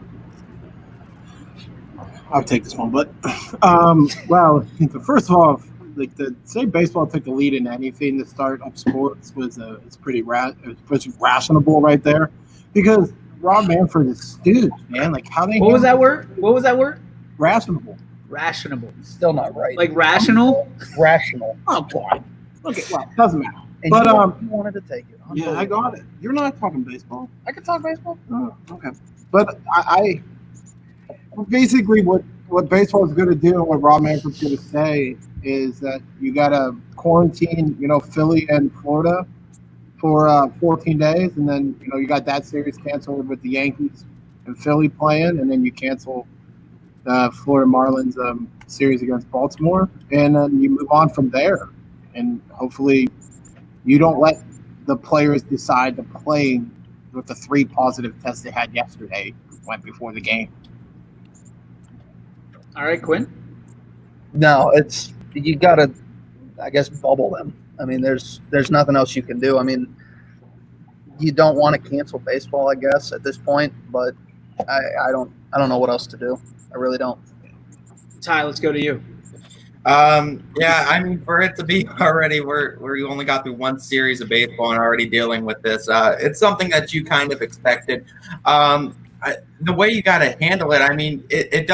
I'll take this one, but well, first of all, like to say baseball took the lead in anything to start up sports was it's pretty rationable right there, because Rob Manfred is stooge, man. Like how they What was that word? Rationable. Rationable. Still not right. Like rational? Rational. Oh boy. Okay, well, doesn't matter. And But you wanted to take it. yeah, I got it. You're not talking baseball. I can talk baseball. Oh, okay. But I basically what baseball is going to do and what Rob Manfred's going to say is that you got to quarantine, Philly and Florida for 14 days, and then you got that series canceled with the Yankees and Philly playing, and then you cancel the Florida Marlins series against Baltimore, and then you move on from there. And hopefully you don't let the players decide to play with the 3 positive tests they had yesterday went before the game. All right, Quinn. No, you got to, I guess, bubble them. I mean, there's nothing else you can do. I mean, you don't want to cancel baseball, I guess, at this point, but I don't know what else to do. I really don't. Ty, let's go to you. Yeah, I mean, for it to be already where you only got through one series of baseball and already dealing with this, it's something that you kind of expected. The way you got to handle it, I mean, it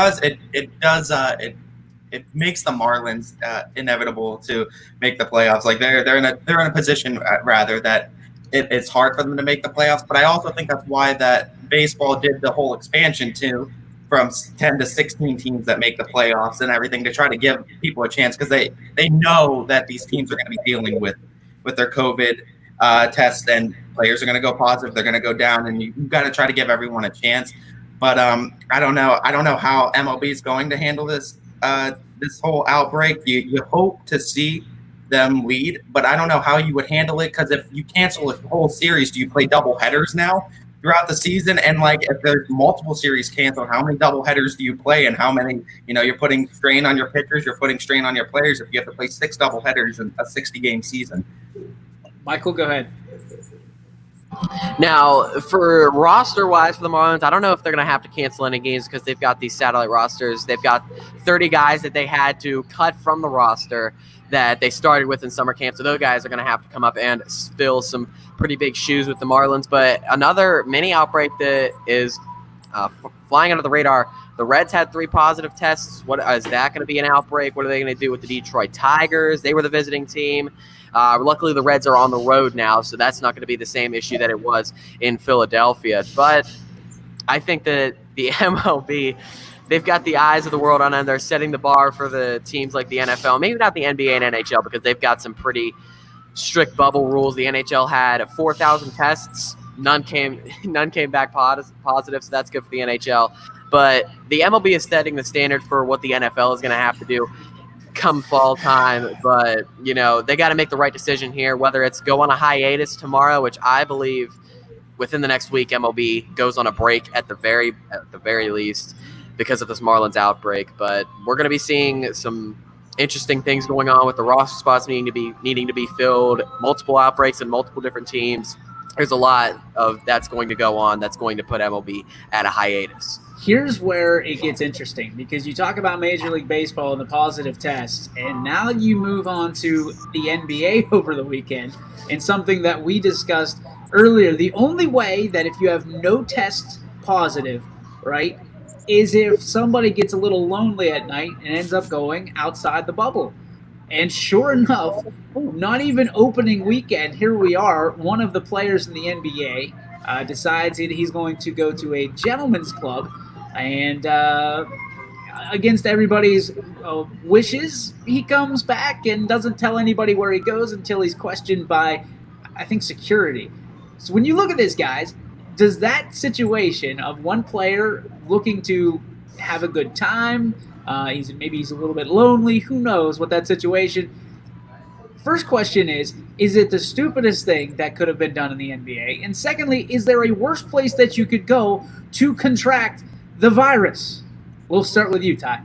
makes the Marlins inevitable to make the playoffs. Like they're in a position rather that it's hard for them to make the playoffs. But I also think that's why that baseball did the whole expansion too, from 10 to 16 teams that make the playoffs and everything, to try to give people a chance, because they know that these teams are going to be dealing with their COVID tests, and players are going to go positive, they're going to go down, and you've got to try to give everyone a chance. But I don't know how MLB is going to handle this whole outbreak. You hope to see them lead, but I don't know how you would handle it, because if you cancel a whole series, do you play double headers now throughout the season? And like, if there's multiple series canceled, how many double headers do you play, and how many, you're putting strain on your pitchers, you're putting strain on your players if you have to play 6 double headers in a 60-game season. Michael, go ahead. Now, for roster-wise for the Marlins, I don't know if they're going to have to cancel any games, because they've got these satellite rosters. They've got 30 guys that they had to cut from the roster that they started with in summer camp. So those guys are going to have to come up and fill some pretty big shoes with the Marlins. But another mini outbreak that is flying under the radar, the Reds had 3 positive tests. What is that going to be an outbreak? What are they going to do with the Detroit Tigers? They were the visiting team. Luckily, the Reds are on the road now, so that's not going to be the same issue that it was in Philadelphia. But I think that the MLB, they've got the eyes of the world on them. They're setting the bar for the teams like the NFL, maybe not the NBA and NHL, because they've got some pretty strict bubble rules. The NHL had 4,000 tests. None came back positive, so that's good for the NHL. But the MLB is setting the standard for what the NFL is going to have to do come fall time. But they got to make the right decision here, whether it's go on a hiatus tomorrow, which I believe within the next week MLB goes on a break at the very least because of this Marlins outbreak. But we're going to be seeing some interesting things going on with the roster spots needing to be filled, multiple outbreaks in multiple different teams. There's a lot of that's going to go on that's going to put MLB at a hiatus. Here's where it gets interesting, because you talk about Major League Baseball and the positive tests, and now you move on to the NBA over the weekend, and something that we discussed earlier. The only way that if you have no tests positive, right, is if somebody gets a little lonely at night and ends up going outside the bubble. And sure enough, not even opening weekend, here we are, one of the players in the NBA decides that he's going to go to a gentleman's club, and against everybody's wishes, he comes back and doesn't tell anybody where he goes until he's questioned by, I think, security. So when you look at this, guys, does that situation of one player looking to have a good time, maybe he's a little bit lonely, who knows what that situation. First question is it the stupidest thing that could have been done in the NBA? And secondly, is there a worse place that you could go to contract the virus? We'll start with you, Ty.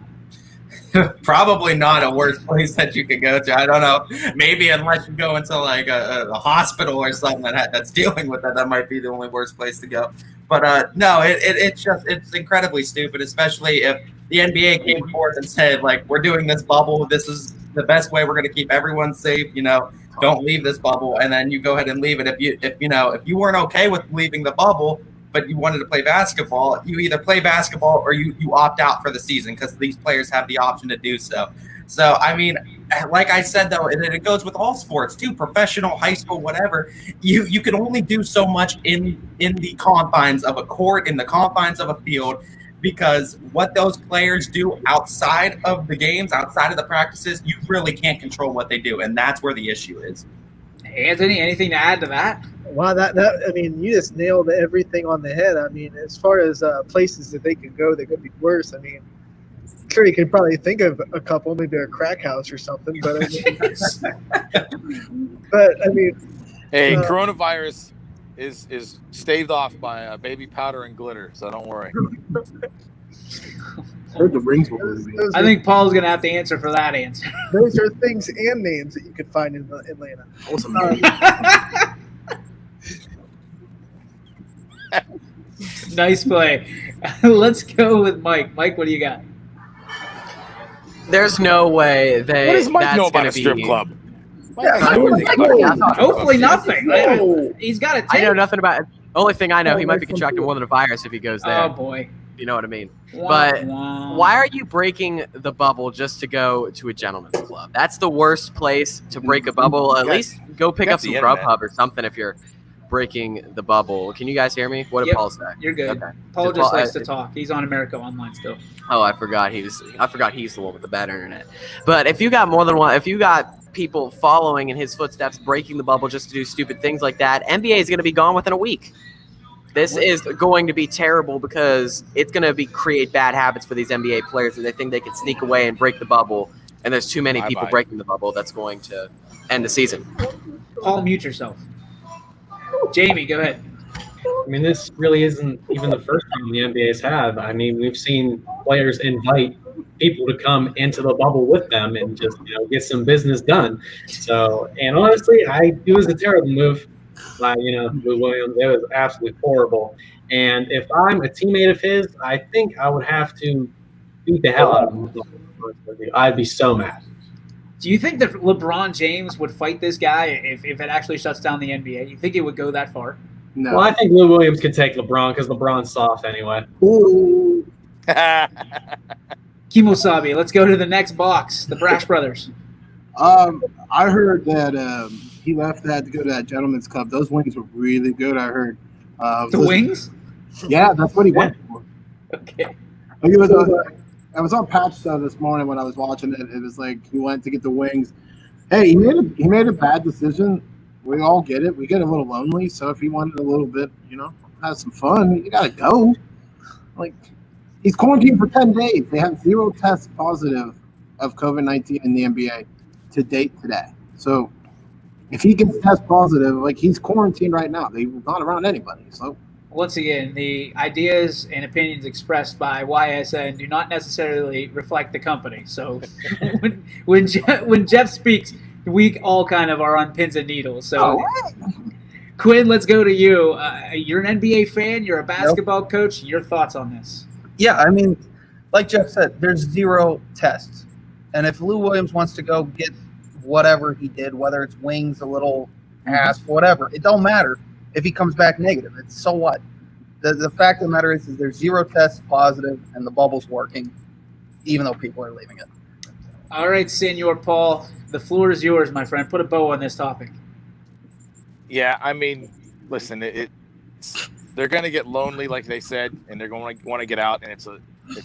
Probably not a worse place that you could go to. I don't know. Maybe unless you go into like a hospital or something that's dealing with that might be the only worst place to go. But no, it's incredibly stupid, especially if the NBA came forth and said, like, we're doing this bubble. This is the best way we're going to keep everyone safe. Don't leave this bubble, and then you go ahead and leave it. If you weren't okay with leaving the bubble, but you wanted to play basketball, you either play basketball or you opt out for the season, because these players have the option to do so. So, I mean, like I said, though, and it goes with all sports too, professional, high school, whatever. You can only do so much in the confines of a court, in the confines of a field, because what those players do outside of the games, outside of the practices, you really can't control what they do, and that's where the issue is. Anthony, anything to add to that? Wow, I mean, you just nailed everything on the head. I mean, as far as places that they could go that could be worse, I mean, sure, you could probably think of a couple, maybe a crack house or something, but I mean, Hey, coronavirus is staved off by baby powder and glitter, so don't worry. Heard the rings were moving. I think Paul's going to have to answer for that answer. Those are things and names that you could find in Atlanta. Awesome. Nice play. Let's go with Mike. Mike, what do you got? There's no way What does Mike know about a strip club? Hopefully nothing. He's got a tape. I know nothing about it. Only thing I know, he might be contracting more than a virus if he goes there. Oh, boy. You know what I mean? But why are you breaking the bubble just to go to a gentleman's club? That's the worst place to break a bubble. At least go pick up some Grubhub or something if you're breaking the bubble. Can you guys hear me? What did Paul say? You're good. Okay. Paul just likes to talk. He's on America Online still. Oh, I forgot he's the one with the bad internet. But if you got more than one, if you got people following in his footsteps, breaking the bubble just to do stupid things like that, NBA is going to be gone within a week. This is going to be terrible because it's going to create bad habits for these NBA players that they think they can sneak away and break the bubble. And there's too many people breaking the bubble. That's going to end the season. Paul, mute yourself. Jamie, go ahead. I mean, this really isn't even the first time the NBA's had. I mean, we've seen players invite people to come into the bubble with them and just get some business done. So, and honestly, it was a terrible move by Lou Williams. It was absolutely horrible. And if I'm a teammate of his, I think I would have to beat the hell out of him. I'd be so mad. Do you think that LeBron James would fight this guy if it actually shuts down the NBA? You think it would go that far? No. Well, I think Lou Williams could take LeBron because LeBron's soft anyway. Ooh. Kimosabi, let's go to the next box. The Brash Brothers. I heard that he had to go to that gentleman's club. Those wings were really good, I heard. The wings? Yeah, that's what he went for. Okay. I was on Patch Stuff this morning when I was watching it. It was like he went to get the wings. Hey, he made a bad decision. We all get it. We get a little lonely. So if he wanted a little bit, have some fun, you gotta go. Like, he's quarantined for 10 days. They have 0 tests positive of COVID-19 in the NBA to date today. So if he gets test positive, like, he's quarantined right now. He's not around anybody. So once again, the ideas and opinions expressed by YSN do not necessarily reflect the company. So when Jeff speaks, we all kind of are on pins and needles. So Quinn, let's go to you. You're an NBA fan. You're a basketball coach. Your thoughts on this? Yeah, I mean, like Jeff said, there's 0 tests. And if Lou Williams wants to go get whatever he did, whether it's wings, a little ass, whatever, it don't matter if he comes back negative. It's so what? The fact of the matter is there's 0 tests positive and the bubble's working, even though people are leaving it. All right, Senor Paul, the floor is yours, my friend. Put a bow on this topic. Yeah, I mean, listen, they're going to get lonely, like they said, and they're going to want to get out. And it's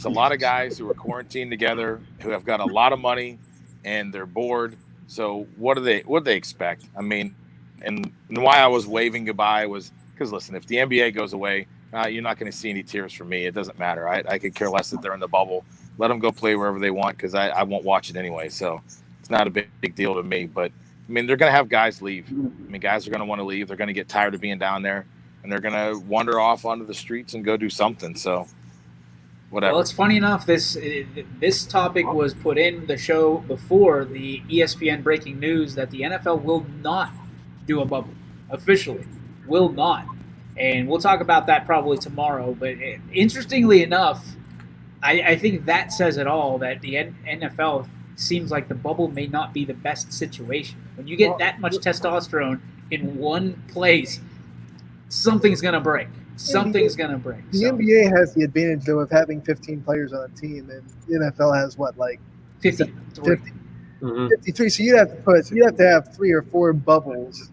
a lot of guys who are quarantined together, who have got a lot of money, and they're bored. So what do they expect? I mean, and why I was waving goodbye was Because listen, if the NBA goes away, you're not going to see any tears from me. It doesn't matter. I could care less that they're in the bubble. Let them go play wherever they want because I won't watch it anyway. So it's not a big deal to me. But, I mean, they're going to have guys leave. I mean, guys are going to want to leave. They're going to get tired of being down there. And they're going to wander off onto the streets and go do something. So whatever. Well, it's funny enough. This topic was put in the show before the ESPN breaking news that the NFL will not do a bubble officially. Will not. And we'll talk about that probably tomorrow. But interestingly enough, I think that says it all, that the NFL seems like the bubble may not be the best situation. When you get that much testosterone in one place, something's going to break. Something's going to break. The NBA has the advantage, though, of having 15 players on a team, and the NFL has, 53. 53. So you'd have to have 3 or 4 bubbles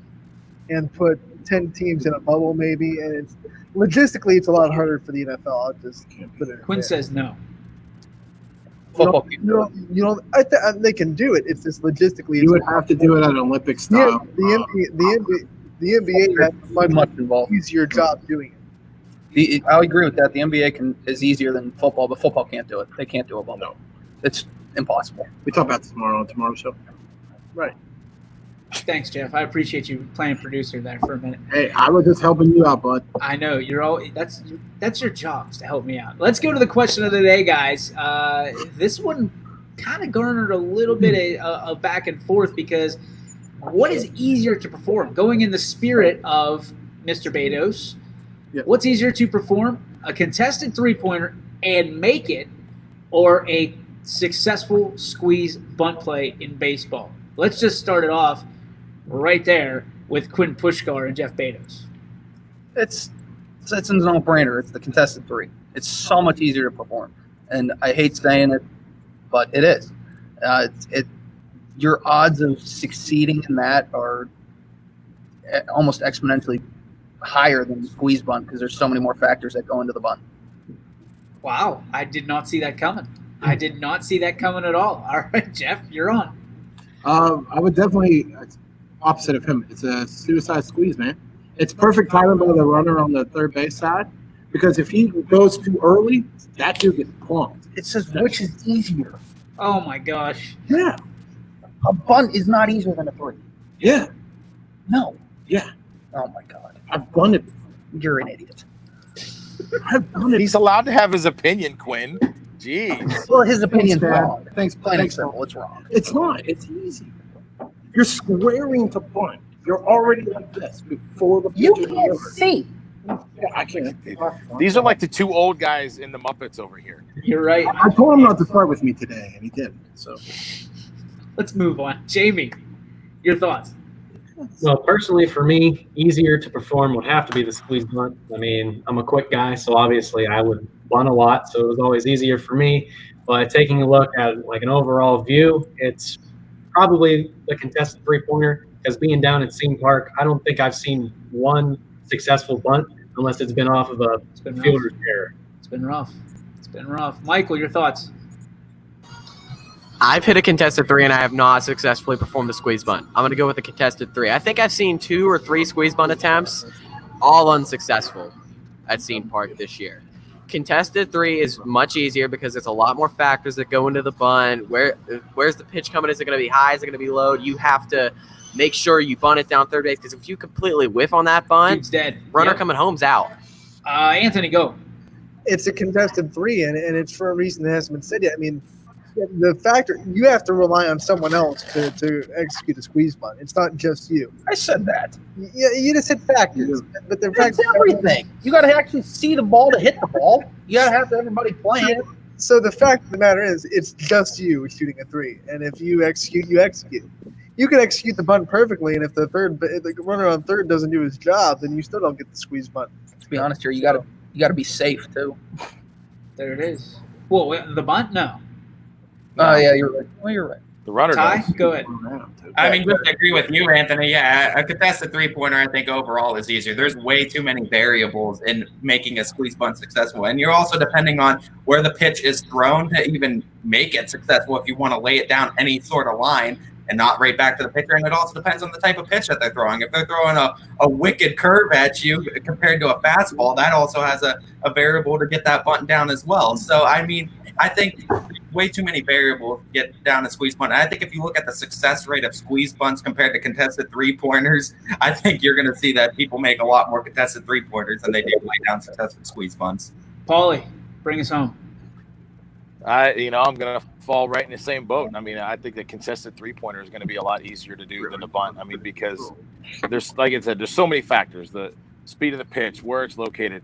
and put 10 teams in a bubble, maybe, and logistically it's a lot harder for the NFL. I'll just put it. Quinn says no. Football. They can do it. It's just logistically. You would have to do it at Olympic style. The NBA has a much involved. easier job doing it. I agree with that. The NBA is easier than football, but football can't do it. They can't do a bubble. No. It's impossible. We talk about this tomorrow on tomorrow's show. Right. Thanks, Jeff. I appreciate you playing producer there for a minute. Hey, I was just helping you out, bud. I know that's your job, is to help me out. Let's go to the question of the day, guys. This one kind of garnered a little bit of back and forth because what is easier to perform? Going in the spirit of Mr. Betos, what's easier to perform? A contested three-pointer and make it, or a successful squeeze bunt play in baseball? Let's just start it off right there with Quinn Pushkar and Jeff Betos. It's a no-brainer. It's the contested three. It's so much easier to perform, and I hate saying it, but it is. Your odds of succeeding in that are almost exponentially higher than the squeeze bunt because there's so many more factors that go into the bunt. Wow, I did not see that coming. I did not see that coming at all. All right, Jeff, you're on. I would definitely opposite of him. It's a suicide squeeze, man. It's perfect timing by the runner on the third base side because if he goes too early, that dude gets plunked. It says which is easier. Oh my gosh. Yeah. A bunt is not easier than a three. Yeah. No. Yeah. Oh my God. I've done it. You're an idiot. I've done it. He's allowed to have his opinion, Quinn. Jeez. Well, his opinion's wrong. Thanks. Plain and simple. It's wrong. It's not. It's easy. You're squaring to bunt. You're already like this before the You pitch is can't delivered. see. Yeah, I can't. These are like the two old guys in the Muppets over here. You're right. I told him not to start with me today, and he didn't. So Let's move on. Jamie, your thoughts? Well, personally, for me, easier to perform would have to be the squeeze bunt. I mean, I'm a quick guy, so obviously I would bunt a lot, so it was always easier for me. But taking a look at like an overall view, it's probably the contested three-pointer because being down at Scene Park, I don't think I've seen one successful bunt unless it's been off of a fielder's error. It's been rough. It's been rough. Michael, your thoughts? I've hit a contested three, and I have not successfully performed the squeeze bunt. I'm going to go with the contested three. I think I've seen 2 or 3 squeeze bunt attempts, all unsuccessful at Scene Park this year. Contested three is much easier because there's a lot more factors that go into the bunt. Where's the pitch coming? Is it going to be high? Is it going to be low? You have to make sure you bunt it down third base because if you completely whiff on that bunt, Dude's dead. runner Yep. coming home's out. Anthony, go. It's a contested three, and it's for a reason that hasn't been said yet. I mean, the factor you have to rely on someone else to execute a squeeze bunt. It's not just you. I said that. Yeah, you just said factors, but the fact It's everything. You got to actually see the ball to hit the ball. You got to have everybody playing. So the fact of the matter is, it's just you shooting a three, and if you execute, you execute. You can execute the bunt perfectly, and if the runner on third doesn't do his job, then you still don't get the squeeze bunt. To be honest here, you got to be safe too. There it is. Well, the bunt? No. Oh yeah, you're right. Well, you're right. The runner Ty, does. go ahead. I mean, just agree with you, Anthony. Yeah, a contested three-pointer, I think, overall is easier. There's way too many variables in making a squeeze bunt successful. And you're also depending on where the pitch is thrown to even make it successful. If you want to lay it down any sort of line, and not right back to the pitcher. And it also depends on the type of pitch that they're throwing. If they're throwing a wicked curve at you compared to a fastball, that also has a variable to get that bunt down as well. So, I mean, I think way too many variables get down to squeeze bunt. I think if you look at the success rate of squeeze bunts compared to contested three-pointers, I think you're going to see that people make a lot more contested three-pointers than they do lay down contested squeeze bunts. Paulie, bring us home. I'm going to fall right in the same boat. I mean, I think the contested three-pointer is going to be a lot easier to do than the bunt. I mean, because there's, like I said, there's so many factors. The speed of the pitch, where it's located.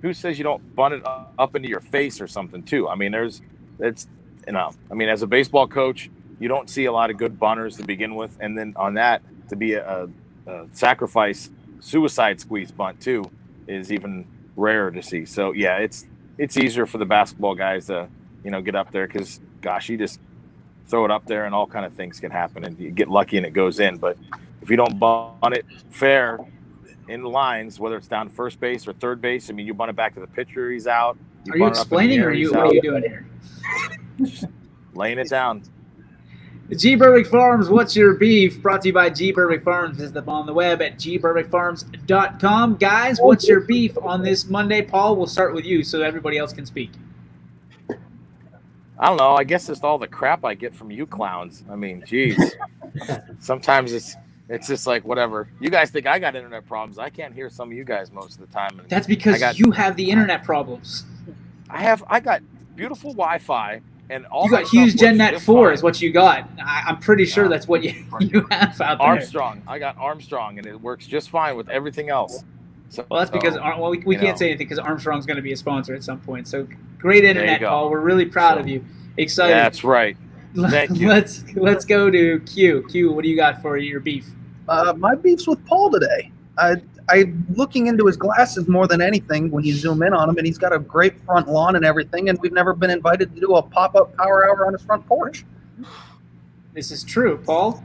Who says you don't bunt it up into your face or something too? I mean, as a baseball coach, you don't see a lot of good bunters to begin with. And then on that, to be a sacrifice suicide squeeze bunt too is even rarer to see. So yeah, it's easier for the basketball guys to, get up there because gosh, you just throw it up there and all kind of things can happen and you get lucky and it goes in. But if you don't bunt it fair in the lines, whether it's down first base or third base, I mean, you bunt it back to the pitcher, he's out. Are you explaining or what are you doing here? Laying it down. G. Berwick Farms, what's your beef? Brought to you by G. Berwick Farms. Visit them on the web at gberwickfarms.com. Guys, what's your beef on this Monday? Paul, we'll start with you so everybody else can speak. I don't know. I guess it's all the crap I get from you clowns. I mean, geez. Sometimes it's just like whatever. You guys think I got internet problems. I can't hear some of you guys most of the time. That's because you have the internet problems. I got beautiful Wi-Fi and all. You got Hughes GenNet 4 is what you got. I'm pretty sure that's what you have out there. Armstrong. I got Armstrong, and it works just fine with everything else. So, well, that's because we can't say anything because Armstrong's going to be a sponsor at some point. So great internet, Paul. We're really proud of you. Excited. That's right. Thank you. Let's go to Q. Q, what do you got for your beef? My beef's with Paul today. I'm looking into his glasses more than anything when you zoom in on him, and he's got a great front lawn and everything, and we've never been invited to do a pop-up power hour on his front porch. This is true, Paul.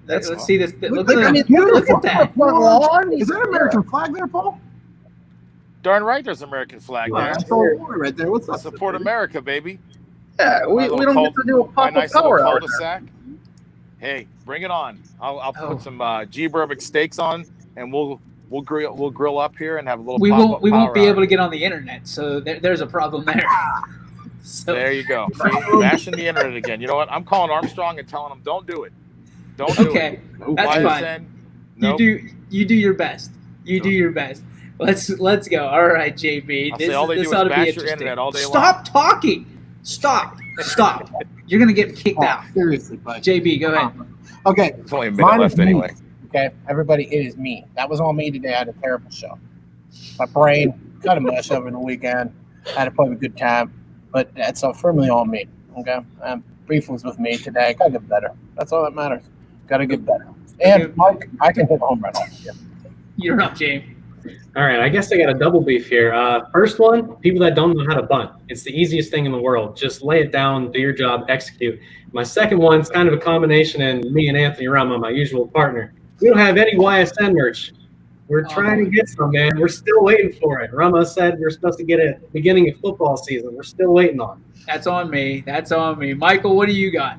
Let's see this. Look at that. Lawn. Is that an American flag there, Paul? Darn right, there's an American flag there. That's all right there. What's up? Support America, baby. Yeah, we don't get to do a pop-up power hour. Hey, bring it on! I'll put some G. Berwick steaks on, and we'll grill up here and have a little. We won't be able to get on the internet, so there's a problem there. So. There you go. See, bashing the internet again. You know what? I'm calling Armstrong and telling him don't do it. Don't do it. Okay, that's fine. Nope. You do your best. You do your best. Let's go. All right, JB. This ought to be interesting. Internet all day Stop talking. Stop. You're gonna get kicked out. Seriously, bud. JB, go ahead. Okay. It's only a minute left anyway. Okay, everybody, it is me. That was all me today. I had a terrible show. My brain got a mush over the weekend. I had to play a good time, but that's firmly on me. Okay, beef was with me today. Gotta get better. That's all that matters. Gotta get better. And Mike, I can hit a home run off you. You're up, James. All right, I guess I got a double beef here. First one, people that don't know how to bunt. It's the easiest thing in the world. Just lay it down, do your job, execute. My second one's kind of a combination in me and Anthony Rama, my usual partner. We don't have any YSN merch. We're trying to get some, man. We're still waiting for it. Rama said we're supposed to get it at the beginning of football season. We're still waiting on it. That's on me. Michael, what do you got?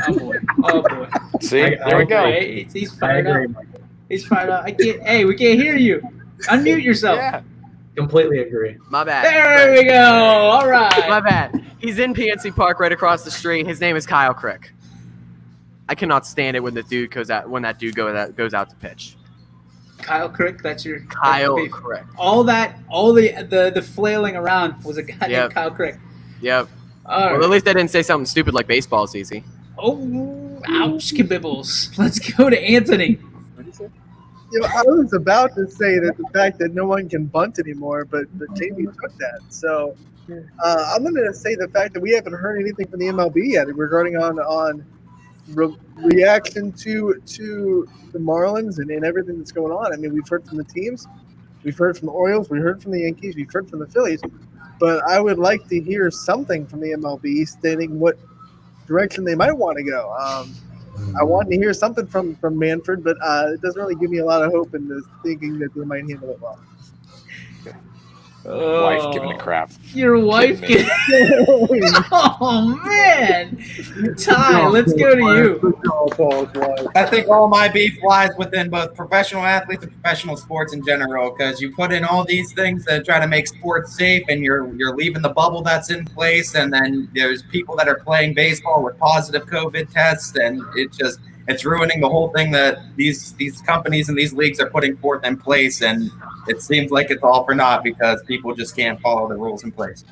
Oh boy. See, there we go. He's fired up. He's fired up. We can't hear you. Unmute yourself. Yeah. Completely agree. My bad. There we go. All right. My bad. He's in PNC Park right across the street. His name is Kyle Crick. I cannot stand it when that dude goes out to pitch. Kyle Crick, that's your Kyle Crick. All the flailing around was a guy named Kyle Crick. Yep. Well, at least I didn't say something stupid like baseball is easy. Oh, ouch, kabibbles. Let's go to Anthony. I was about to say that the fact that no one can bunt anymore, but Jamie took that. So I'm going to say the fact that we haven't heard anything from the MLB yet regarding on reaction to the Marlins and everything that's going on. I mean, we've heard from the teams, we've heard from the Orioles, we heard from the Yankees, we've heard from the Phillies, but I would like to hear something from the MLB stating what direction they might want to go. I want to hear something from Manfred, but it doesn't really give me a lot of hope in thinking that they might handle it well. Wife giving a crap. Your wife Kidding me. Oh man, Ty, let's go to you. I think all my beef lies within both professional athletes and professional sports in general, because you put in all these things that try to make sports safe, and you're leaving the bubble that's in place, and then there's people that are playing baseball with positive COVID tests, and it's ruining the whole thing that these companies and these leagues are putting forth in place, and it seems like it's all for naught because people just can't follow the rules in place.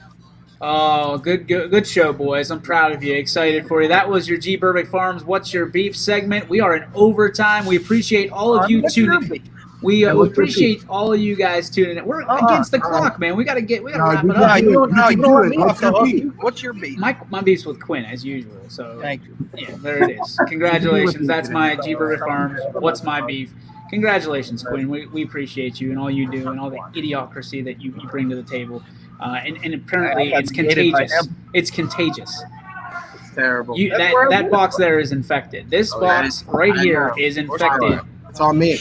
Oh, good show, boys. I'm proud of you. Excited for you. That was your G. Burbick Farms What's Your Beef segment. We are in overtime. We appreciate all of you tuning. We appreciate all of you guys tuning in. We're against the clock, man. We gotta wrap it up. You don't want me off the hook. What's your beef? My beef's with Quinn as usual. So Thank you. yeah, there it is. Congratulations. That's my G. Burbick Farms What's My Beef. Congratulations, Quinn. We appreciate you and all you do and all the idiocracy that you bring to the table. And apparently it's contagious. It's contagious. It's terrible. That box there is infected. This box right here is infected. It's on me.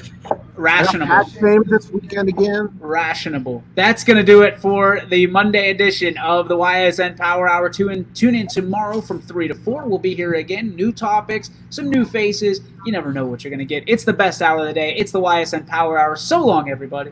Rationable. Name this weekend again. Rationable. That's going to do it for the Monday edition of the YSN Power Hour. Tune in tomorrow from 3 to 4. We'll be here again. New topics, some new faces. You never know what you're going to get. It's the best hour of the day. It's the YSN Power Hour. So long, everybody.